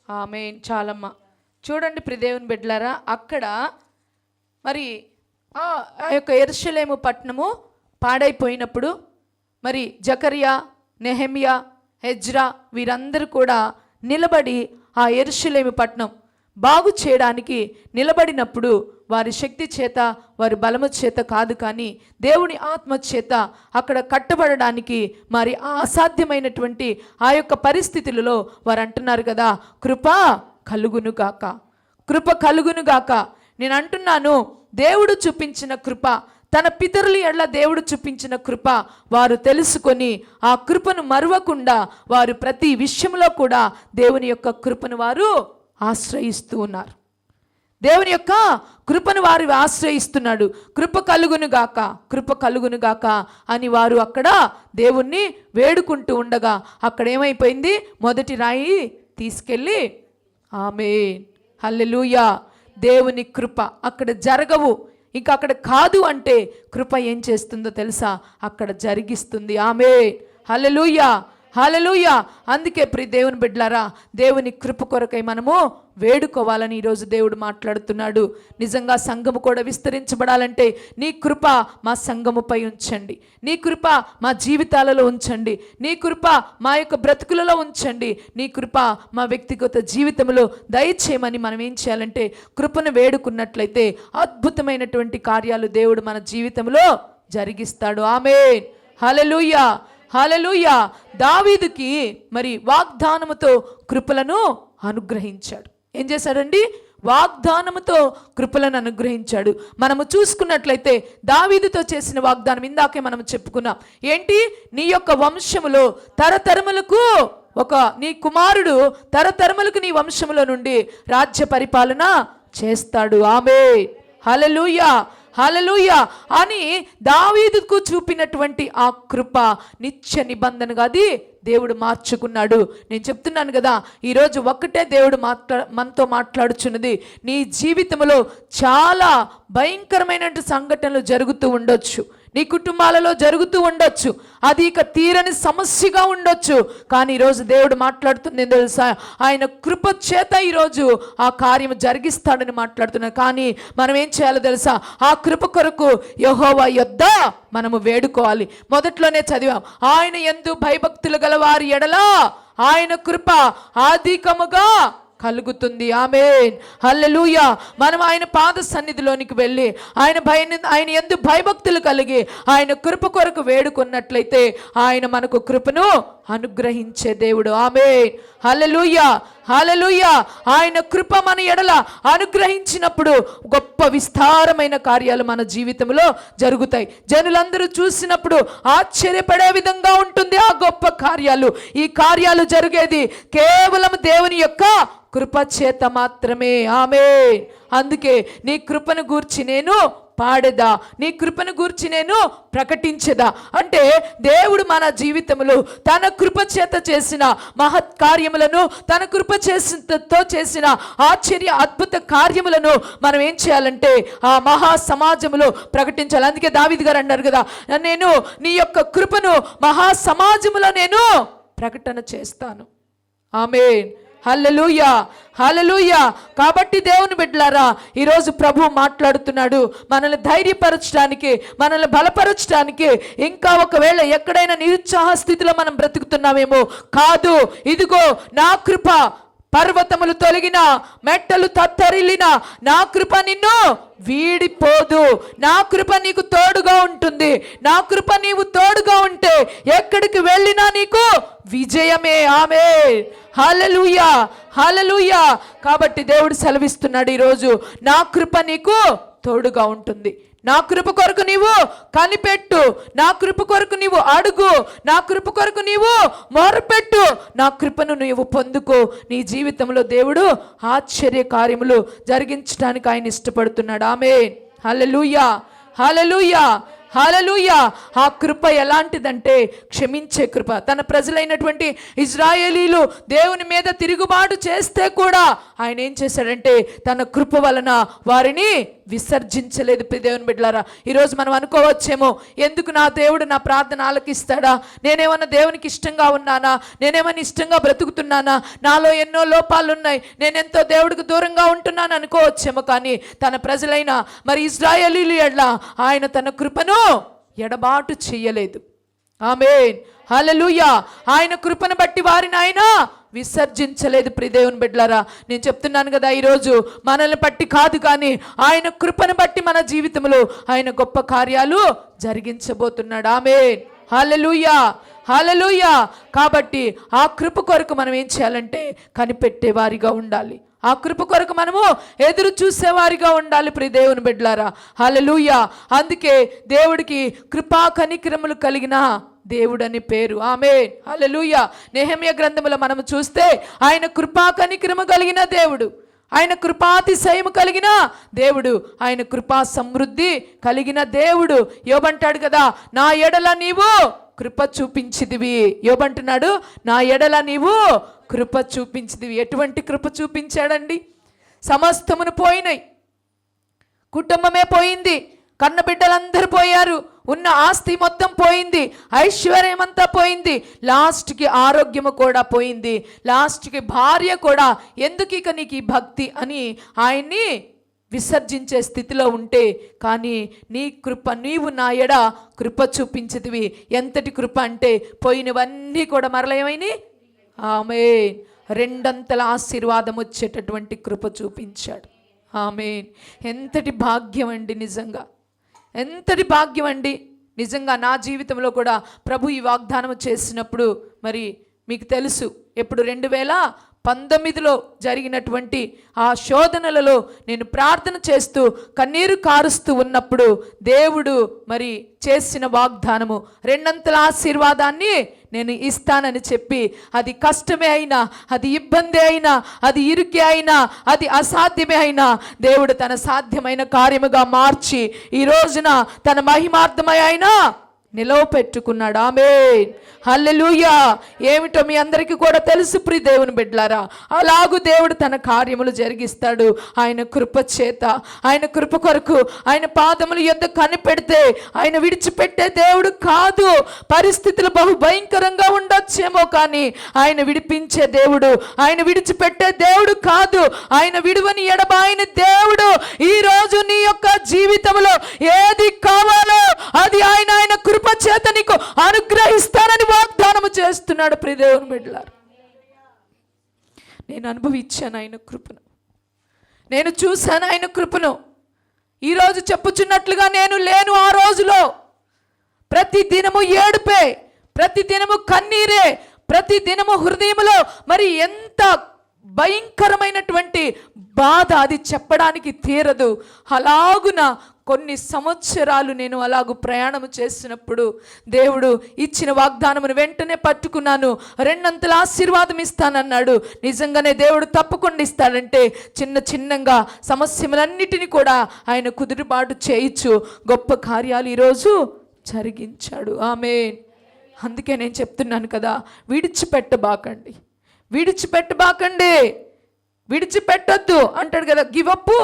ఆమేన్. చాలమ్మా. చూడండి ప్రియదేవుని బిడ్డలారా, అక్కడ మరి ఆ యొక్క యెరూషలేము పట్టణము పాడైపోయినప్పుడు మరి జకరియా, నెహెమ్యా, ఎజ్రా వీరందరూ కూడా నిలబడి ఆ యెరూషలేము పట్టణం బాగు చేయడానికి నిలబడినప్పుడు వారి శక్తి చేత, వారి బలము చేత కాదు, కానీ దేవుని ఆత్మ చేత అక్కడ కట్టబడడానికి మరి అసాధ్యమైనటువంటి ఆ యొక్క పరిస్థితులలో వారు అంటున్నారు కదా, కృప కలుగునుగాక, కృప కలుగునుగాక. నేను అంటున్నాను, దేవుడు చూపించిన కృప, తన పితరుల ఎడల దేవుడు చూపించిన కృప వారు తెలుసుకొని ఆ కృపను మరువకుండా వారు ప్రతి విషయంలో కూడా దేవుని యొక్క కృపను వారు ఆశ్రయిస్తూ ఉన్నారు. దేవుని యొక్క కృపను వారు ఆశ్రయిస్తున్నాడు. కృప కలుగునుగాక, కృప కలుగునుగాక అని వారు అక్కడ దేవుణ్ణి వేడుకుంటూ ఉండగా అక్కడ ఏమైపోయింది, మొదటి రాయి తీసుకెళ్ళి, ఆమేన్, హల్లెలూయా, దేవుని కృప అక్కడ జరగవు. ఇంకా అక్కడ కాదు అంటే కృప ఏం చేస్తుందో తెలుసా, అక్కడ జరిగిస్తుంది. ఆమేన్, హల్లెలూయా, హల్లెలూయా. అందుకే ప్రియ దేవుని బిడ్డలారా, దేవుని కృప కొరకై మనము వేడుకోవాలని ఈరోజు దేవుడు మాట్లాడుతున్నాడు. నిజంగా సంఘము కూడా విస్తరించబడాలంటే నీ కృప మా సంఘముపై ఉంచండి, నీ కృప మా జీవితాలలో ఉంచండి, నీ కృప మా యొక్క బ్రతుకులలో ఉంచండి, నీ కృప మా వ్యక్తిగత జీవితంలో దయచేయమని మనం ఏం చేయాలంటే కృపను వేడుకున్నట్లయితే అద్భుతమైనటువంటి కార్యాలు దేవుడు మన జీవితంలో జరిగిస్తాడు. ఆమేన్, హల్లెలూయా, హల్లెలూయా. దావీదుకి మరి వాగ్దానముతో కృపలను అనుగ్రహించాడు. ఏం చేశాడండి, వాగ్దానముతో కృపలను అనుగ్రహించాడు. మనము చూసుకున్నట్లయితే దావీదుతో చేసిన వాగ్దానం ఇందాకే మనం చెప్పుకున్నాం. ఏంటి, నీ యొక్క వంశములో తరతరములకు నీ కుమారుడు తరతరములకు నీ వంశములో నుండి రాజ్య పరిపాలన చేస్తాడు. ఆమేన్, హల్లెలూయా, హల్లెలూయా అని దావీదుకు చూపినటువంటి ఆ కృప నిత్య నిబంధనగా అది దేవుడు మార్చుకున్నాడు. నేను చెప్తున్నాను కదా, ఈరోజు ఒక్కటే దేవుడు మనతో మాట్లాడుచున్నది. నీ జీవితంలో చాలా భయంకరమైన సంఘటనలు జరుగుతూ ఉండొచ్చు, నీ కుటుంబాలలో జరుగుతూ ఉండొచ్చు, అది ఇక తీరని సమస్యగా ఉండొచ్చు. కానీ ఈరోజు దేవుడు మాట్లాడుతుంది తెలుసా, ఆయన కృప చేత ఈరోజు ఆ కార్యం జరిగిస్తాడని మాట్లాడుతున్నాడు. కానీ మనం ఏం చేయాలో తెలుసా, ఆ కృప కొరకు యెహోవా యొద్ద మనము వేడుకోవాలి. మొదట్లోనే చదివాం, ఆయన యందు భయభక్తులు గల వారి ఎడల ఆయన కృప అధికముగా కలుగుతుంది. ఆమేన్, హల్లెలూయా. మనం ఆయన పాద సన్నిధిలోనికి వెళ్ళి ఆయన యందు భయభక్తులు కలిగి ఆయన కృప కొరకు వేడుకున్నట్లయితే ఆయన మనకు కృపను అనుగ్రహించే దేవుడు. ఆమేన్, హల్లెలూయా, హల్లెలూయా. ఆయన కృప మన ఎడల అనుగ్రహించినప్పుడు గొప్ప విస్తారమైన కార్యాలు మన జీవితంలో జరుగుతాయి. జనులందరూ చూసినప్పుడు ఆశ్చర్యపడే విధంగా ఉంటుంది ఆ గొప్ప కార్యాలు. ఈ కార్యాలు జరిగేది కేవలం దేవుని యొక్క కృప చేత మాత్రమే. ఆమేన్. అందుకే నీ కృపను గూర్చి నేను పాడేదా, నీ కృపను గూర్చి నేను ప్రకటించేదా అంటే దేవుడు మన జీవితంలో తన కృప చేత చేసిన మహత్ కార్యములను, తన కృప చేసిన ఆశ్చర్య అద్భుత కార్యములను మనం ఏం చేయాలంటే ఆ మహా సమాజములో ప్రకటించాలి. అందుకే దావీదు గారు అన్నారు కదా, నేను నీ యొక్క కృపను మహా సమాజములో నేను ప్రకటన చేస్తాను. ఆమేన్, హల్లెలూయా, హల్లెలూయా. కాబట్టి దేవుని బిడ్డలారా, ఈరోజు ప్రభు మాట్లాడుతున్నాడు మనల్ని ధైర్యపరచడానికి, మనల్ని బలపరచడానికి. ఇంకా ఒకవేళ ఎక్కడైనా నిరుత్సాహ స్థితిలో మనం బ్రతుకుతున్నామేమో, కాదు, ఇదిగో నా కృప పర్వతములు తొలగిన, మెట్టలు తత్తరిల్లిన, నా కృప నిన్ను వీడిపోదు, నా కృప నీకు తోడుగా ఉంటుంది. నా కృప నీవు తోడుగా ఉంటే ఎక్కడికి వెళ్ళినా నీకు విజయమే. ఆమేన్, హల్లెలూయా, హల్లెలూయా. కాబట్టి దేవుడు సెలవిస్తున్నాడు ఈరోజు, నా కృప నీకు తోడుగా ఉంటుంది. నా కృప కొరకు నీవు కనిపెట్టు, నా కృప కొరకు నీవు అడుగు, నా కృప కొరకు నీవు మొరపెట్టు, నా కృపను నీవు పొందుకో. నీ జీవితంలో దేవుడు ఆశ్చర్య కార్యములు జరిగించడానికి ఆయన ఇష్టపడుతున్నాడు. ఆమేన్, హల్లెలూయా, హల్లెలూయా, హల్లెలూయా. ఆ కృప ఎలాంటిదంటే క్షమించే కృప. తన ప్రజలైనటువంటి ఇజ్రాయేలీలు దేవుని మీద తిరుగుబాటు చేస్తే కూడా ఆయన ఏం చేశాడంటే తన కృప వలన వారిని విసర్జించలేదు. దేవుని బిడ్డలారా, ఈరోజు మనం అనుకోవచ్చేమో, ఎందుకు నా దేవుడు నా ప్రార్థన ఆలకిస్తాడా, నేనేమన్నా దేవునికి ఇష్టంగా ఉన్నానా, నేనేమన్నా ఇష్టంగా బ్రతుకుతున్నానా, నాలో ఎన్నో లోపాలు ఉన్నాయి, నేనెంతో దేవుడికి దూరంగా ఉంటున్నాను అనుకోవచ్చేమో. కానీ తన ప్రజలైన మరి ఇజ్రాయేలీలు ఎడ్ల ఆయన తన కృపను ఎడబాటు చేయలేదు. ఆమేన్, హల్లెలూయా. ఆయన కృపను బట్టి వారిని ఆయన విసర్జించలేదు. దేవుని బిడ్డలారా, నేను చెప్తున్నాను కదా, ఈరోజు మనల్ని బట్టి కాదు కానీ ఆయన కృపను బట్టి మన జీవితంలో ఆయన గొప్ప కార్యాలు జరిగించబోతున్నాడు. ఆమేన్, హల్లెలూయా, హల్లెలూయా. కాబట్టి ఆ కృప కొరకు మనం ఏం చేయాలంటే కనిపెట్టేవారిగా ఉండాలి. ఆ కృప కొరకు మనము ఎదురు చూసేవారిగా ఉండాలి. దేవుని బిడ్డలారా, హల్లెలూయా. అందుకే దేవుడికి కృపా కనికరములు కలిగిన దేవుడని పేరు. ఆమేన్, హల్లెలూయా. నెహెమ్యా గ్రంథములో మనము చూస్తే ఆయన కృపా కనికరము కలిగిన దేవుడు, ఆయన కృపాతిశయము కలిగిన దేవుడు, ఆయన కృపా సమృద్ధి కలిగిన దేవుడు. యోబంటాడు కదా, నా ఎడల నీవు కృప చూపించిదివి. యోబంటున్నాడు, నా ఎడల నీవు కృప చూపించిదివి. ఎటువంటి కృప చూపించాడండి? సమస్తమును పోయినాయి, కుటుంబమే పోయింది, కన్నబిడ్డలందరూ పోయారు, ఉన్న ఆస్తి మొత్తం పోయింది, ఐశ్వర్యం అంతా పోయింది, లాస్ట్కి ఆరోగ్యము కూడా పోయింది, లాస్ట్కి భార్య కూడా. ఎందుకు ఇక నీకు ఈ భక్తి అని ఆయన్ని విసర్జించే స్థితిలో ఉంటే, కానీ నీ కృప, నీవు నా ఎడ కృప చూపించితివి. ఎంతటి కృప అంటే పోయినవన్నీ కూడా మరలేమైనాయి. ఆమేన్, రెండంతల ఆశీర్వాదం వచ్చేటటువంటి కృప చూపించాడు. ఆమేన్. ఎంతటి భాగ్యం అండి, నిజంగా ఎంతటి భాగ్యం అండి. నిజంగా నా జీవితంలో కూడా ప్రభు ఈ వాగ్దానం చేసినప్పుడు, మరి మీకు తెలుసు, ఎప్పుడు 2019లో జరిగినటువంటి ఆ శోధనలలో నేను ప్రార్థన చేస్తూ కన్నీరు కారుస్తూ ఉన్నప్పుడు దేవుడు మరి చేసిన వాగ్దానము, రెండంతల ఆశీర్వాదాన్ని నేను ఇస్తానని చెప్పి, అది కష్టమే అయినా, అది ఇబ్బంది అయినా, అది ఇరుకే అయినా, అది అసాధ్యమే అయినా దేవుడు తన సాధ్యమైన కార్యముగా మార్చి ఈ రోజున తన మహిమార్థమైన నిలవపెట్టుకున్నాడు. ఆమేన్, హల్లెలూయా. ఏమిటో మీ అందరికీ కూడా తెలుసు దేవుని బిడ్డలారా. అలాగూ దేవుడు తన కార్యములు జరిగిస్తాడు ఆయన కృప చేత. ఆయన కృప కొరకు ఆయన పాదముల యొద్ద కనిపెడితే ఆయన విడిచిపెట్టే దేవుడు కాదు. పరిస్థితులు బహు భయంకరంగా ఉండొచ్చేమో కానీ ఆయన విడిపించే దేవుడు, ఆయన విడిచిపెట్టే దేవుడు కాదు. ఆయన విడువని ఎడబాయిన దేవుడు. ఈ రోజు నీ యొక్క జీవితంలో ఏది కావాలో అది ఆయన కృప చేత నీకు అనుగ్రహిస్తానని వాగ్దానము చేస్తున్నాడు. దేవుని బిడ్డలారా, నేను అనుభవించాను ఆయన కృపను, నేను చూశాను ఆయన కృపను. ఈరోజు చెప్పుచున్నట్లుగా నేను లేను ఆ రోజులో. ప్రతి దినము ఏడుపే, ప్రతి దినము కన్నీరే, ప్రతి దినము హృదయంలో మరి ఎంత భయంకరమైనటువంటి బాధ, అది చెప్పడానికి తీరదు. అలాగున కొన్ని సంవత్సరాలు నేను అలాగూ ప్రయాణము చేసినప్పుడు దేవుడు ఇచ్చిన వాగ్దానమును వెంటనే పట్టుకున్నాను. రెండంతల ఆశీర్వాదం ఇస్తానన్నాడు. నిజంగానే దేవుడు తప్పకుండా ఇస్తాడంటే చిన్న చిన్నగా సమస్యలన్నిటినీ కూడా ఆయన కుదురుబాటు చేయించు గొప్ప కార్యాలు ఈరోజు జరిగించాడు. ఆమేన్. అందుకే నేను చెప్తున్నాను కదా, విడిచిపెట్టబాకండి, విడిచిపెట్టబాకండి, విడిచిపెట్టొద్దు అంటాడు కదా. గివప్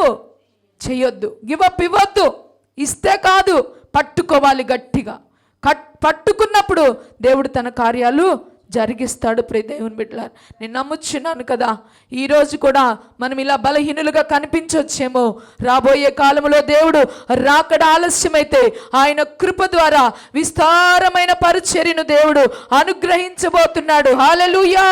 చేయొద్దు, గివప్ ఇవ్వద్దు. ఇస్తే కాదు, పట్టుకోవాలి గట్టిగా. పట్టుకున్నప్పుడు దేవుడు తన కార్యాలు జరిగిస్తాడు. దేవుని బిడ్డలారా, నేను నమ్ముచున్నాను కదా, ఈరోజు కూడా మనం ఇలా బలహీనులుగా కనిపించొచ్చేమో. రాబోయే కాలంలో దేవుడు రాకడ ఆలస్యమైతే ఆయన కృప ద్వారా విస్తారమైన పరిచర్యను దేవుడు అనుగ్రహించబోతున్నాడు. హల్లెలూయా.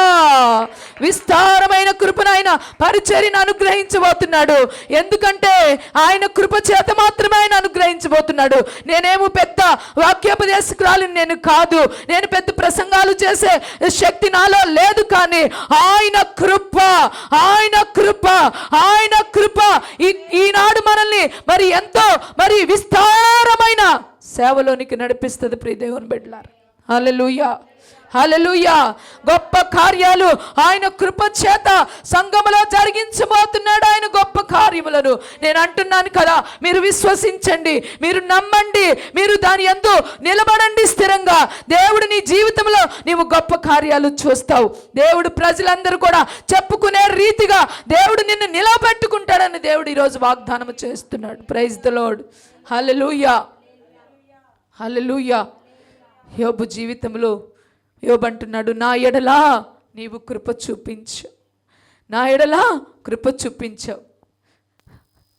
విస్తారమైన కృపను ఆయన పరిచర్యను అనుగ్రహించబోతున్నాడు. ఎందుకంటే ఆయన కృప చేత మాత్రమే ఆయన అనుగ్రహించబోతున్నాడు. నేనేమో పెద్ద వాక్యోపదేశకురాలిని నేను కాదు, నేను పెద్ద ప్రసంగాలు చేసే శక్తి నాలో లేదు, కానీ ఆయన కృప, ఆయన కృప, ఆయన కృప ఈనాడు మనల్ని మరి ఎంతో మరి విస్తారమైన సేవలోనికి నడిపిస్తుంది. దేవుని బిడ్డలారా, హల్లెలూయా. హల్లెలూయా. గొప్ప కార్యాలు ఆయన కృప చేత సంఘములో జరిగించబోతున్నాడు. ఆయన గొప్ప కార్యములను నేను అంటున్నాను కదా, మీరు విశ్వసించండి, మీరు నమ్మండి, మీరు దాని యందు నిలబడండి స్థిరంగా. దేవుడు నీ జీవితంలో నీవు గొప్ప కార్యాలు చూస్తావు. దేవుడు ప్రజలందరూ కూడా చెప్పుకునే రీతిగా దేవుడు నిన్ను నిలబెట్టుకుంటాడని దేవుడు ఈరోజు వాగ్దానం చేస్తున్నాడు. Praise the Lord. Hallelujah, hallelujah. యోబు జీవితంలో యోబు అంటున్నాడు, నా ఎడలా నీవు కృప చూపించు, నా ఎడలా కృప చూపించావు.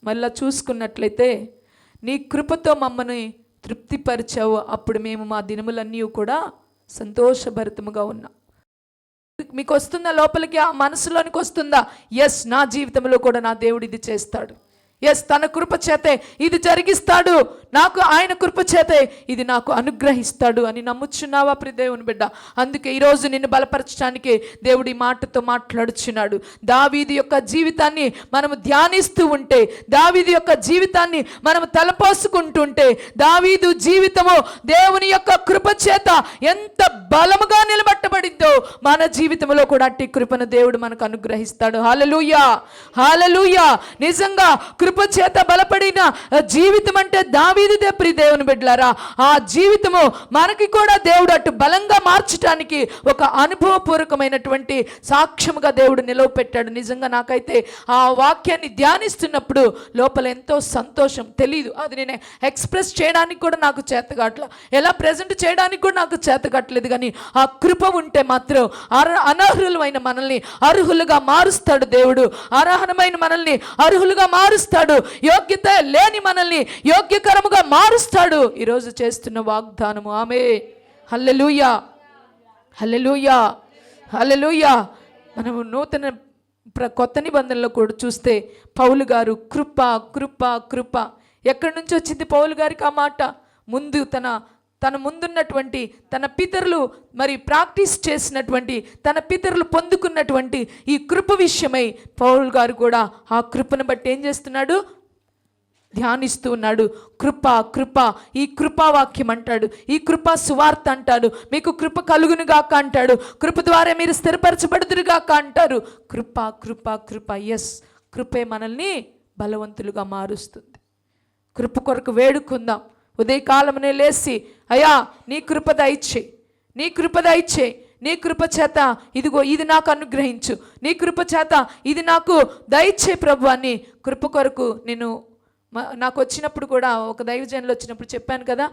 మళ్ళా చూసుకున్నట్లయితే నీ కృపతో మమ్మల్ని తృప్తిపరిచావు, అప్పుడు మేము మా దినములన్నీ కూడా సంతోషభరితముగా ఉన్నాం. మీకు వస్తుందా లోపలికి, ఆ మనసులోనికి వస్తుందా? ఎస్, నా జీవితంలో కూడా నా దేవుడు ఇది చేస్తాడు. ఎస్, తన కృప చేతే ఇది జరిగిస్తాడు, నాకు ఆయన కృప చేతే ఇది నాకు అనుగ్రహిస్తాడు అని నమ్ముచున్నావా ప్రియ దేవుని బిడ్డ? అందుకే ఈరోజు నిన్ను బలపరచడానికి దేవుడి మాటతో మాట్లాడుచున్నాడు. దావీదు యొక్క జీవితాన్ని మనము ధ్యానిస్తూ ఉంటే, దావీదు యొక్క జీవితాన్ని మనము తలపోసుకుంటుంటే, దావీదు జీవితము దేవుని యొక్క కృప చేత ఎంత బలముగా నిలబెట్టబడిందో మన జీవితంలో కూడా అట్టి కృపను దేవుడు మనకు అనుగ్రహిస్తాడు. హల్లెలూయా, హల్లెలూయా. నిజంగా కృప చేత బలపడిన జీవితం అంటే దావీదుదే ప్రియ దేవుని బిడ్డలారా. ఆ జీవితము మనకి కూడా దేవుడు అటు బలంగా మార్చడానికి ఒక అనుభవపూర్వకమైనటువంటి సాక్ష్యముగా దేవుడు నిలవపెట్టాడు. నిజంగా నాకైతే ఆ వాక్యాన్ని ధ్యానిస్తున్నప్పుడు లోపల ఎంతో సంతోషం. తెలీదు, అది నేను ఎక్స్ప్రెస్ చేయడానికి కూడా నాకు చేతగాట్ల, ఎలా ప్రజెంట్ చేయడానికి కూడా నాకు చేతగట్లేదు. కానీ ఆ కృప ఉంటే మాత్రం అనర్హులమైన మనల్ని అర్హులుగా మారుస్తాడు దేవుడు. అర్హమైన మనల్ని అర్హులుగా మారుస్తాడు, యోగ్యత లేని మనల్ని యోగ్యకరముగా మారుస్తాడు. ఈరోజు చేస్తున్న వాగ్దానము. ఆమేన్. హల్లెలూయా, హల్లెలూయా, హల్లెలూయా. మనము నూతన కొత్త నిబంధనలో కూడా చూస్తే పౌలు గారు కృప కృప కృప, ఎక్కడి నుంచి వచ్చింది పౌలు గారికి ఆ మాట? ముందు తన ముందున్నటువంటి తన పితరులు మరి ప్రాక్టీస్ చేసినటువంటి, తన పితరులు పొందుకున్నటువంటి ఈ కృప విషయమై పౌలు గారు కూడా ఆ కృపను బట్టి ఏం చేస్తున్నాడు? ధ్యానిస్తూ ఉన్నాడు. కృప కృప, ఈ కృపావాక్యం అంటాడు, ఈ కృపా సువార్త అంటాడు, మీకు కృప కలుగును గాక అంటాడు, కృప ద్వారా మీరు స్థిరపరచబడుదురు గాక అంటారు. కృప కృప కృప. ఎస్, కృపే మనల్ని బలవంతులుగా మారుస్తుంది. కృప కొరకు వేడుకుందాం. ఉదయకాలమునే లేచి, అయ్యా నీ కృప దయచేయి, నీ కృప దయచేయి, నీ కృప చేత ఇదిగో ఇది నాకు అనుగ్రహించు, నీ కృప చేత ఇది నాకు దయచేయి ప్రభు అని కృప కొరకు నేను నాకు వచ్చినప్పుడు కూడా ఒక దైవజనులు వచ్చినప్పుడు చెప్పాను కదా,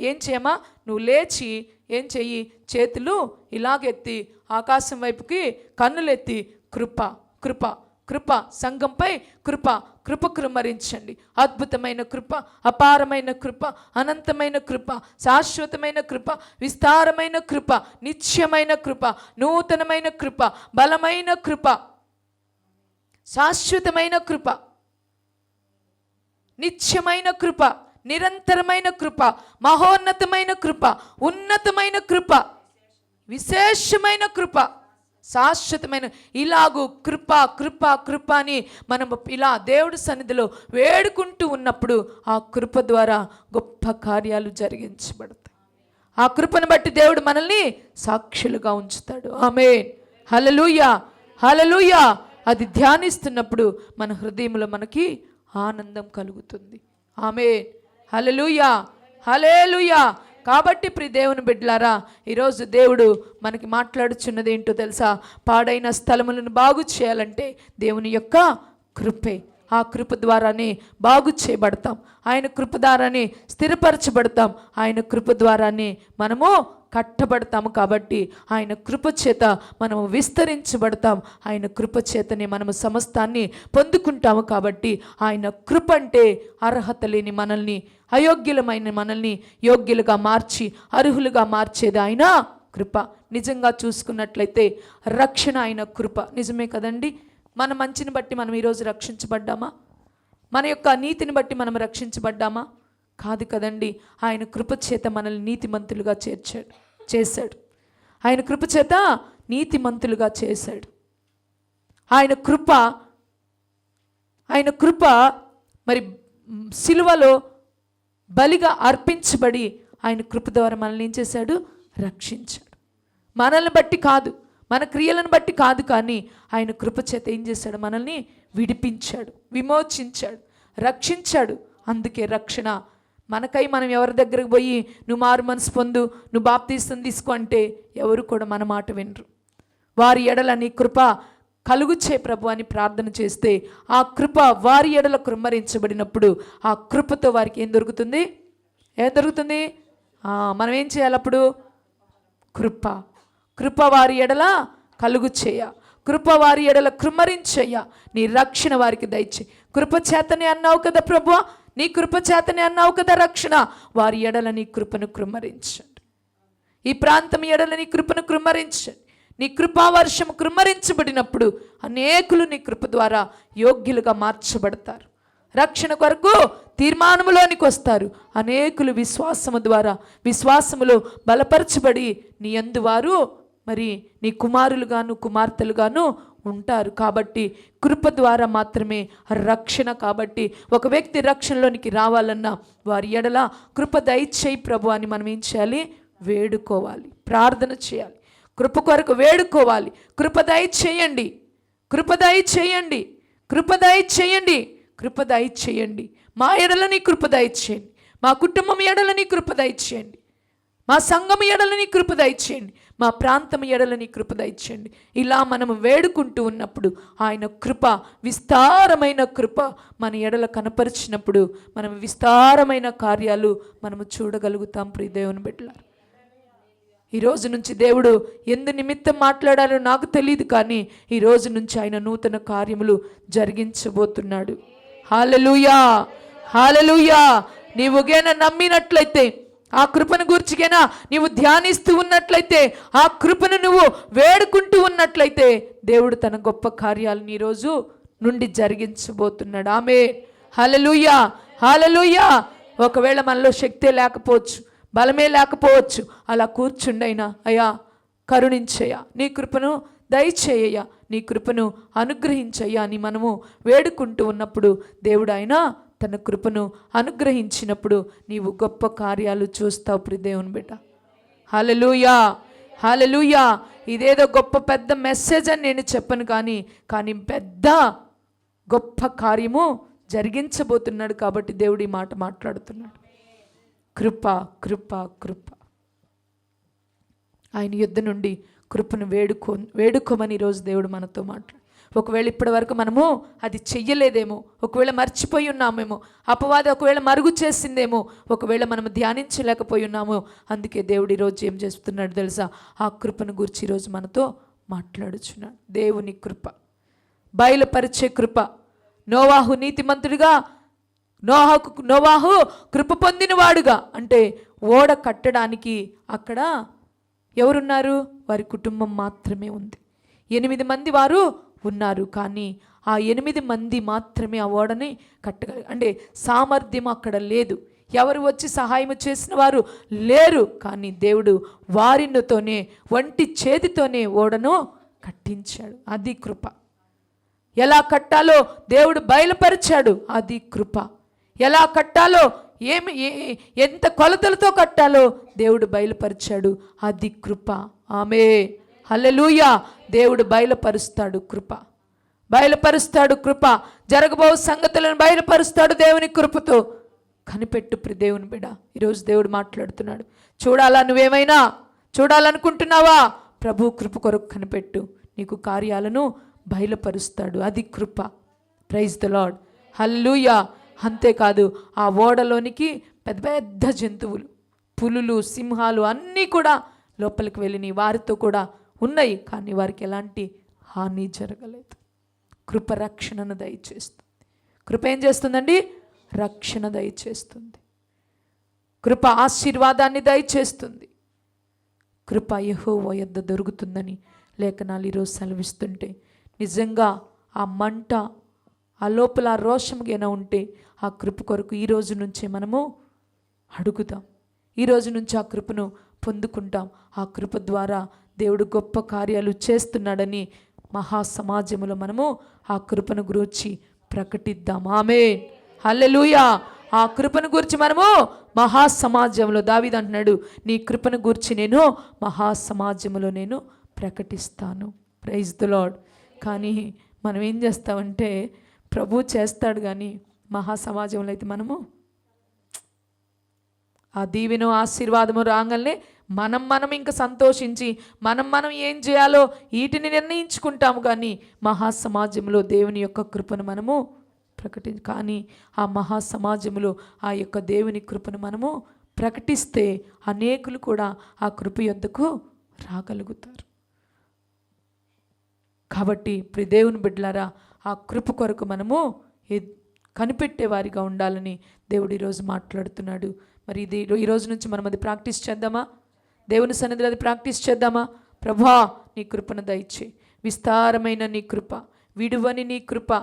ఏం చేయమా, నువ్వు లేచి ఏం చెయ్యి, చేతులు ఇలాగెత్తి ఆకాశం వైపుకి కన్నులెత్తి కృప కృప కృప, సంఘంపై కృప కృప కృమ్మరించండి. అద్భుతమైన కృప, అపారమైన కృప, అనంతమైన కృప, శాశ్వతమైన కృప, విస్తారమైన కృప, నిత్యమైన కృప, నూతనమైన కృప, బలమైన కృప, శాశ్వతమైన కృప, నిత్యమైన కృప, నిరంతరమైన కృప, మహోన్నతమైన కృప, ఉన్నతమైన కృప, విశేషమైన కృప, శాశ్వతమైన, ఇలాగూ కృప కృప కృప అని మనం ఇలా దేవుడి సన్నిధిలో వేడుకుంటూ ఉన్నప్పుడు ఆ కృప ద్వారా గొప్ప కార్యాలు జరిగించబడతాయి. ఆ కృపను బట్టి దేవుడు మనల్ని సాక్షులుగా ఉంచుతాడు. ఆమేన్. హల్లెలూయా, హల్లెలూయా. అది ధ్యానిస్తున్నప్పుడు మన హృదయంలో మనకి ఆనందం కలుగుతుంది. ఆమేన్. హల్లెలూయా, హల్లెలూయా. కాబట్టి ప్రియ దేవుని బిడ్డలారా, ఈరోజు దేవుడు మనకి మాట్లాడుచున్నది ఏంటో తెలుసా? పాడైన స్థలములను బాగు చేయాలంటే దేవుని యొక్క కృపే. ఆ కృప ద్వారానే బాగు చేయబడతాం, ఆయన కృప ద్వారానే స్థిరపరచబడతాం, ఆయన కృప ద్వారానే మనము కట్టబడతాము. కాబట్టి ఆయన కృప చేత మనము విస్తరించబడతాం, ఆయన కృప చేతనే మనము సమస్తాన్ని పొందుకుంటాము. కాబట్టి ఆయన కృప అంటే అర్హత లేని మనల్ని, అయోగ్యులమైన మనల్ని యోగ్యులుగా మార్చి అర్హులుగా మార్చేది ఆయన కృప. నిజంగా చూసుకున్నట్లయితే రక్షణ ఆయన కృప. నిజమే కదండి? మన మంచిని బట్టి మనం ఈరోజు రక్షించబడ్డామా? మన యొక్క నీతిని బట్టి మనం రక్షించబడ్డామా? కాదు కదండి. ఆయన కృప చేత మనల్ని నీతిమంతులుగా చేశాడు. ఆయన కృప చేత నీతిమంతులుగా చేశాడు. ఆయన కృప మరి సిలువలో బలిగా అర్పించబడి ఆయన కృప ద్వారా మనల్ని ఏం చేశాడు? రక్షించాడు. మనల్ని బట్టి కాదు, మన క్రియలను బట్టి కాదు, కానీ ఆయన కృపచేత ఏం చేశాడు? మనల్ని విడిపించాడు, విమోచించాడు, రక్షించాడు. అందుకే రక్షణ. మనకై మనం ఎవరి దగ్గరకు పోయి నువ్వు మారు మనసు పొందు, నువ్వు బాప్తీసం తీసుకో అంటే ఎవరు కూడా మన మాట వినరు. వారి ఎడల నీ కృప కలుగుచే ప్రభు అని ప్రార్థన చేస్తే ఆ కృప వారి ఎడల కృమ్మరించబడినప్పుడు ఆ కృపతో వారికి ఏం దొరుకుతుంది? ఏం దొరుకుతుంది? మనం ఏం చేయాలి అప్పుడు? కృప వారి ఎడల కలుగు చేయ, కృప వారి ఎడల కృమ్మరించయ్య, నీ రక్షణ వారికి దయచే. కృప చేతనే అన్నావు కదా ప్రభువా, నీ కృప చేతనే అన్నావు కదా రక్షణ. వారి ఎడల నీ కృపను కృమ్మరించండి. ఈ ప్రాంతం ఎడల నీ కృపను కృమ్మరించండి. నీ కృపావర్షం కృమ్మరించబడినప్పుడు అనేకులు నీ కృప ద్వారా యోగ్యులుగా మార్చబడతారు, రక్షణ కొరకు తీర్మానములోనికి వస్తారు. అనేకులు విశ్వాసము ద్వారా, విశ్వాసములో బలపరచబడి నీ యందు వారు మరి నీ కుమారులుగాను కుమార్తెలుగాను ఉంటారు. కాబట్టి కృప ద్వారా మాత్రమే రక్షణ. కాబట్టి ఒక వ్యక్తి రక్షణలోనికి రావాలన్నా వారి ఎడల కృప దయచేయి ప్రభు అని మనం ఏం చేయాలి? వేడుకోవాలి, ప్రార్థన చేయాలి, కృప కొరకు వేడుకోవాలి. కృప దయచేయండి, కృప దయచేయండి, కృప దయచేయండి, కృప దయచేయండి. మా ఎడల నీ కృప దయచేయండి, మా కుటుంబం ఎడల నీ కృప దయచేయండి, మా సంఘం ఎడల నీ కృప దయచేయండి, మా ప్రాంతం ఎడల నీ కృప దయచేయండి. ఇలా మనము వేడుకుంటూ ఉన్నప్పుడు ఆయన కృప, విస్తారమైన కృప మన ఎడల కనపరిచినప్పుడు మనం విస్తారమైన కార్యాలు మనము చూడగలుగుతాం. ప్రియ దేవుని బిడ్డలారా, ఈ రోజు నుంచి దేవుడు ఎందు నిమిత్తం మాట్లాడాలో నాకు తెలియదు, కానీ ఈ రోజు నుంచి ఆయన నూతన కార్యములు జరిగించబోతున్నాడు. హల్లెలూయా, హల్లెలూయా. నీవుగేనా నమ్మినట్లయితే, ఆ కృపను గురించిగేనా నీవు ధ్యానిస్తూ ఉన్నట్లయితే, ఆ కృపను నువ్వు వేడుకుంటూ ఉన్నట్లయితే దేవుడు తన గొప్ప కార్యాలను ఈరోజు నుండి జరిగించబోతున్నాడు. ఆమేన్, హల్లెలూయా, హల్లెలూయా. ఒకవేళ మనలో శక్తే లేకపోవచ్చు, బలమే లేకపోవచ్చు, అలా కూర్చుండైనా అయ్యా కరుణించయ్యా, నీ కృపను దయచేయ్యా, నీ కృపను అనుగ్రహించయ్యా అని మనము వేడుకుంటూ ఉన్నప్పుడు దేవుడు ఆయన తన కృపను అనుగ్రహించినప్పుడు నీవు గొప్ప కార్యాలు చూస్తావు. ప్రియ దేవుని బిడ్డ, హల్లెలూయా, హల్లెలూయా. ఇదేదో గొప్ప పెద్ద మెసేజ్ అని నేను చెప్పను, కానీ పెద్ద గొప్ప కార్యము జరిగించబోతున్నాడు. కాబట్టి దేవుడు ఈ మాట మాట్లాడుతున్నాడు. కృప, కృప, కృప. ఆయన యుద్ధ నుండి కృపను వేడుకోమని ఈరోజు దేవుడు మనతో మాట్లాడు. ఒకవేళ ఇప్పటి వరకు మనము అది చెయ్యలేదేమో, ఒకవేళ మర్చిపోయి ఉన్నామేమో, అపవాది ఒకవేళ మరుగు చేసిందేమో, ఒకవేళ మనము ధ్యానించలేకపోయి ఉన్నామో. అందుకే దేవుడు ఈరోజు ఏం చేస్తున్నాడు తెలుసా? ఆ కృపను గురించి ఈరోజు మనతో మాట్లాడుచున్నాడు. దేవుని కృప, బయలుపరిచే కృప. నోవాహు నీతిమంతుడిగా, నోవాహు కృప పొందినవాడుగా, అంటే ఓడ కట్టడానికి అక్కడ ఎవరున్నారు? వారి కుటుంబం మాత్రమే ఉంది. 8 మంది వారు ఉన్నారు, కానీ ఆ 8 మంది మాత్రమే ఆ ఓడని కట్టగలిగారు. అంటే సామర్థ్యం అక్కడ లేదు, ఎవరు వచ్చి సహాయం చేసిన వారు లేరు, కానీ దేవుడు వారితోనే వంటి చేతితోనే ఓడను కట్టించాడు. అది కృప. ఎలా కట్టాలో దేవుడు బయలుపరిచాడు. అది కృప. ఎలా కట్టాలో, ఎంత కొలతలతో కట్టాలో దేవుడు బయలుపరిచాడు. అది కృప. ఆమేన్, హల్లెలూయా. దేవుడు బయలుపరుస్తాడు కృప, బయలుపరుస్తాడు కృప. జరగబో సంగతులను బయలుపరుస్తాడు దేవుని కృపతో. కనిపెట్టు ప్రియ దేవుని బిడ్డ, ఈరోజు దేవుడు మాట్లాడుతున్నాడు. చూడాలా? నువ్వేమైనా చూడాలనుకుంటున్నావా? ప్రభు కృప కొరకు కనిపెట్టు, నీకు కార్యాలను బయలుపరుస్తాడు. అది కృప. ప్రైజ్ ద లార్డ్, హల్లెలూయా. అంతేకాదు, ఆ ఓడలోనికి పెద్ద పెద్ద జంతువులు, పులులు, సింహాలు అన్నీ కూడా లోపలికి వెళ్ళి వారితో కూడా ఉన్నాయి, కానీ వారికి ఎలాంటి హాని జరగలేదు. కృప రక్షణను దయచేస్తుంది. కృప ఏం చేస్తుందండి? రక్షణ దయచేస్తుంది. కృప ఆశీర్వాదాన్ని దయచేస్తుంది. కృప యెహోవా యొద్ద దొరుకుతుందని లేఖనాలు ఈరోజు సెలవిస్తుంటే, నిజంగా ఆ మంట, ఆ లోపల ఆ రోషంగా ఉంటే ఆ కృప కొరకు ఈ రోజు నుంచే మనము అడుగుదాం. ఈ రోజు నుంచి ఆ కృపను పొందుకుంటాం. ఆ కృప ద్వారా దేవుడు గొప్ప కార్యాలు చేస్తున్నాడని మహాసమాజములో మనము ఆ కృపను గురించి ప్రకటిద్దాం. ఆమేన్, హల్లెలూయా. ఆ కృపను గూర్చి మనము మహాసమాజంలో, దావీదు అంటున్నాడు, నీ కృపను గూర్చి నేను మహాసమాజంలో నేను ప్రకటిస్తాను. Praise the lord. కానీ మనం ఏం చేస్తామంటే, ప్రభు చేస్తాడు కానీ మహాసమాజంలో అయితే మనము ఆ దీవెను ఆశీర్వాదము రాగానే మనం ఇంకా సంతోషించి మనం ఏం చేయాలో వీటిని నిర్ణయించుకుంటాము. కానీ మహాసమాజంలో దేవుని యొక్క కృపను మనము కానీ ఆ మహాసమాజంలో ఆ యొక్క దేవుని కృపను మనము ప్రకటిస్తే అనేకులు కూడా ఆ కృప యొద్దకు రాగలుగుతారు. కాబట్టి ప్రియ దేవుని బిడ్డలారా, ఆ కృప కొరకు మనము కనిపెట్టే వారిగా ఉండాలని దేవుడు ఈరోజు మాట్లాడుతున్నాడు. మరి ఇది ఈరోజు నుంచి మనం అది ప్రాక్టీస్ చేద్దామా? దేవుని సన్నిధిలో అది ప్రాక్టీస్ చేద్దామా? ప్రభువా, నీ కృపను దయచే, విస్తారమైన నీ కృప, విడువని నీ కృప,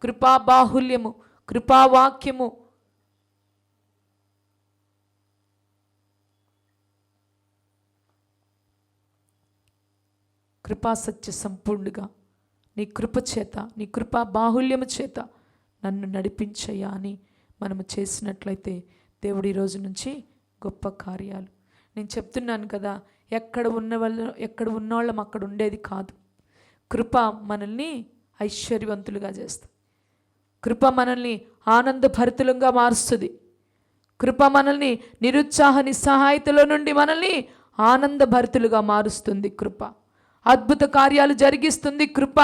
కృపా బాహుల్యము, కృపావాక్యము, కృపా సత్య సంపూర్ణుగా నీ కృప చేత, నీ కృపా బాహుల్యము చేత నన్ను నడిపించయ్యా అని మనము చేసినట్లయితే దేవుడు ఈరోజు నుంచి గొప్ప కార్యాలు. నేను చెప్తున్నాను కదా, ఎక్కడ ఉన్నవాళ్ళం అక్కడ ఉండేది కాదు. కృప మనల్ని ఐశ్వర్యవంతులుగా చేస్తుంది. కృప మనల్ని ఆనందభరితులంగా మారుస్తుంది. కృప మనల్ని నిరుత్సాహ నిస్సహాయతలో నుండి మనల్ని ఆనందభరితులుగా మారుస్తుంది. కృప అద్భుత కార్యాలు జరిగిస్తుంది. కృప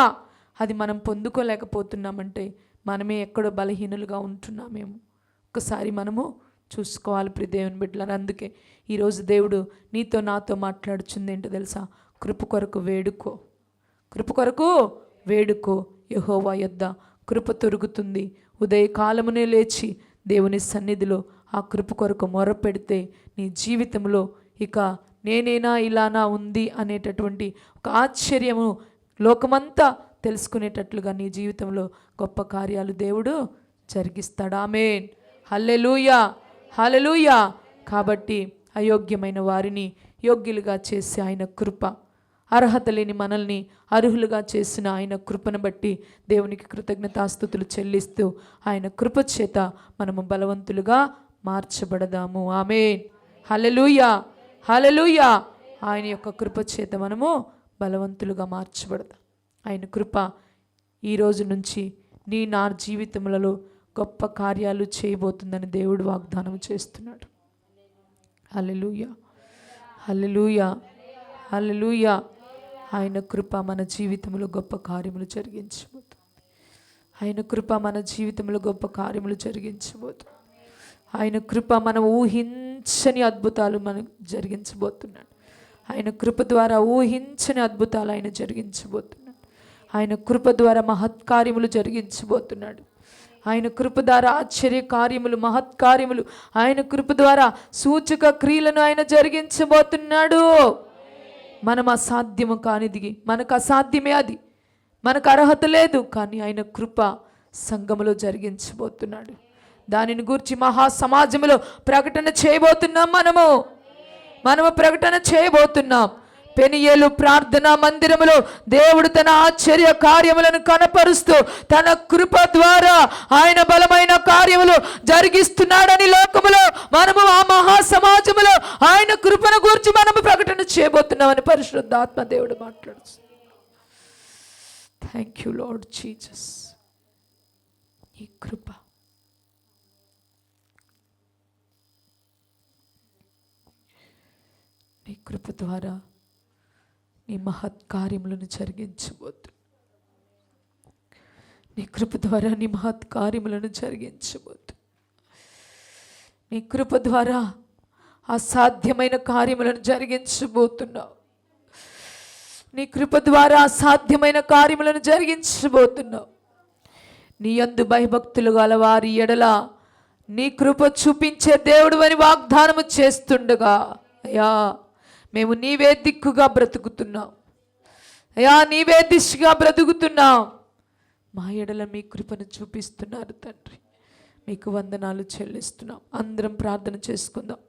అది మనం పొందుకోలేకపోతున్నామంటే మనమే ఎక్కడో బలహీనులుగా ఉంటున్నామేమో. ఒకసారి మనము చూసుకోవాలి ప్రియ దేవుని బిడ్డలారా. అందుకే ఈరోజు దేవుడు నీతో నాతో మాట్లాడుచుంది ఏంటో తెలుసా? కృప కొరకు వేడుకో, కృప కొరకు వేడుకో. యెహోవా యొద్ద కృప దొరుకుతుంది. ఉదయకాలమునే లేచి దేవుని సన్నిధిలో ఆ కృప కొరకు మొరపెడితే నీ జీవితంలో ఇక నేనేనా ఇలానా ఉంది అనేటటువంటి ఒక ఆశ్చర్యము లోకమంతా తెలుసుకునేటట్లుగా నీ జీవితంలో గొప్ప కార్యాలు దేవుడు జరిగిస్తాడు. ఆమేన్. హల్లెలూయా, హల్లెలూయా. కాబట్టి అయోగ్యమైన వారిని యోగ్యులుగా చేసి ఆయన కృప, అర్హత లేని మనల్ని అర్హులుగా చేసిన ఆయన కృపను బట్టి దేవునికి కృతజ్ఞతాస్తుతులు చెల్లిస్తూ ఆయన కృప చేత మనము బలవంతులుగా మార్చబడదాము. ఆమేన్. హల్లెలూయా, హల్లెలూయా. ఆయన యొక్క కృప చేత మనము బలవంతులుగా మార్చబడదాం. ఆయన కృప ఈరోజు నుంచి నా జీవితములలో గొప్ప కార్యాలు చేయబోతుందని దేవుడు వాగ్దానం చేస్తున్నాడు. హల్లెలూయా, హల్లెలూయా, హల్లెలూయా. ఆయన కృప మన జీవితంలో గొప్ప కార్యములు జరిగించబోతుంది. ఆయన కృప మన జీవితంలో గొప్ప కార్యములు జరిగించబోతుంది. ఆయన కృప మనం ఊహించని అద్భుతాలు మనకు జరిగించబోతున్నాడు. ఆయన కృప ద్వారా ఊహించని అద్భుతాలు ఆయన జరిగించబోతున్నాడు. ఆయన కృప ద్వారా మహత్కార్యములు జరిగించబోతున్నాడు. ఆయన కృప ద్వారా ఆశ్చర్య కార్యములు, మహత్కార్యములు, ఆయన కృప ద్వారా సూచక క్రియలను ఆయన జరిగించబోతున్నాడు. మనం అసాధ్యము కానిది, మనకు అసాధ్యమే, అది మనకు అర్హత లేదు. కానీ ఆయన కృప సంఘములో జరిగించబోతున్నాడు. దానిని గూర్చి మహాసమాజంలో ప్రకటన చేయబోతున్నాం. మనము ప్రకటన చేయబోతున్నాం. పెనియేలు ప్రార్థనా మందిరములో దేవుడు తన ఆశ్చర్య కార్యములను కనపరుస్తూ తన కృప ద్వారా ఆయన బలమైన కార్యములు జరిగిస్తున్నాడని లోకములో మనము ఆ మహాసమాజములో ఆయన కృపను గురించి మనము ప్రకటన చేయబోతున్నామని పరిశుద్ధాత్మ దేవుడు మాట్లాడుతుంది. Thank you lord Jesus. ఈ కృప నీ కృప ద్వారా నీ మహత్కార్యములను జరిగించబోతు. నీ కృప ద్వారా నీ మహత్కార్యములను జరిగించబోతు. నీ కృప ద్వారా అసాధ్యమైన కార్యములను జరిగించబోతున్నావు. నీ కృప ద్వారా అసాధ్యమైన కార్యములను జరిగించబోతున్నావు. నీ యందు భయభక్తులు గల వారి ఎడల నీ కృప చూపించే దేవుడు అని వాగ్దానము చేస్తుండగా, అయ్యా మేము నీవే దిక్కుగా బ్రతుకుతున్నాం. అయ్యా నీవే దిశగా బ్రతుకుతున్నాం. మా ఎడల మీ కృపను చూపిస్తున్నారు తండ్రి. మీకు వందనాలు చెల్లిస్తున్నాం. అందరం ప్రార్థన చేసుకుందాం.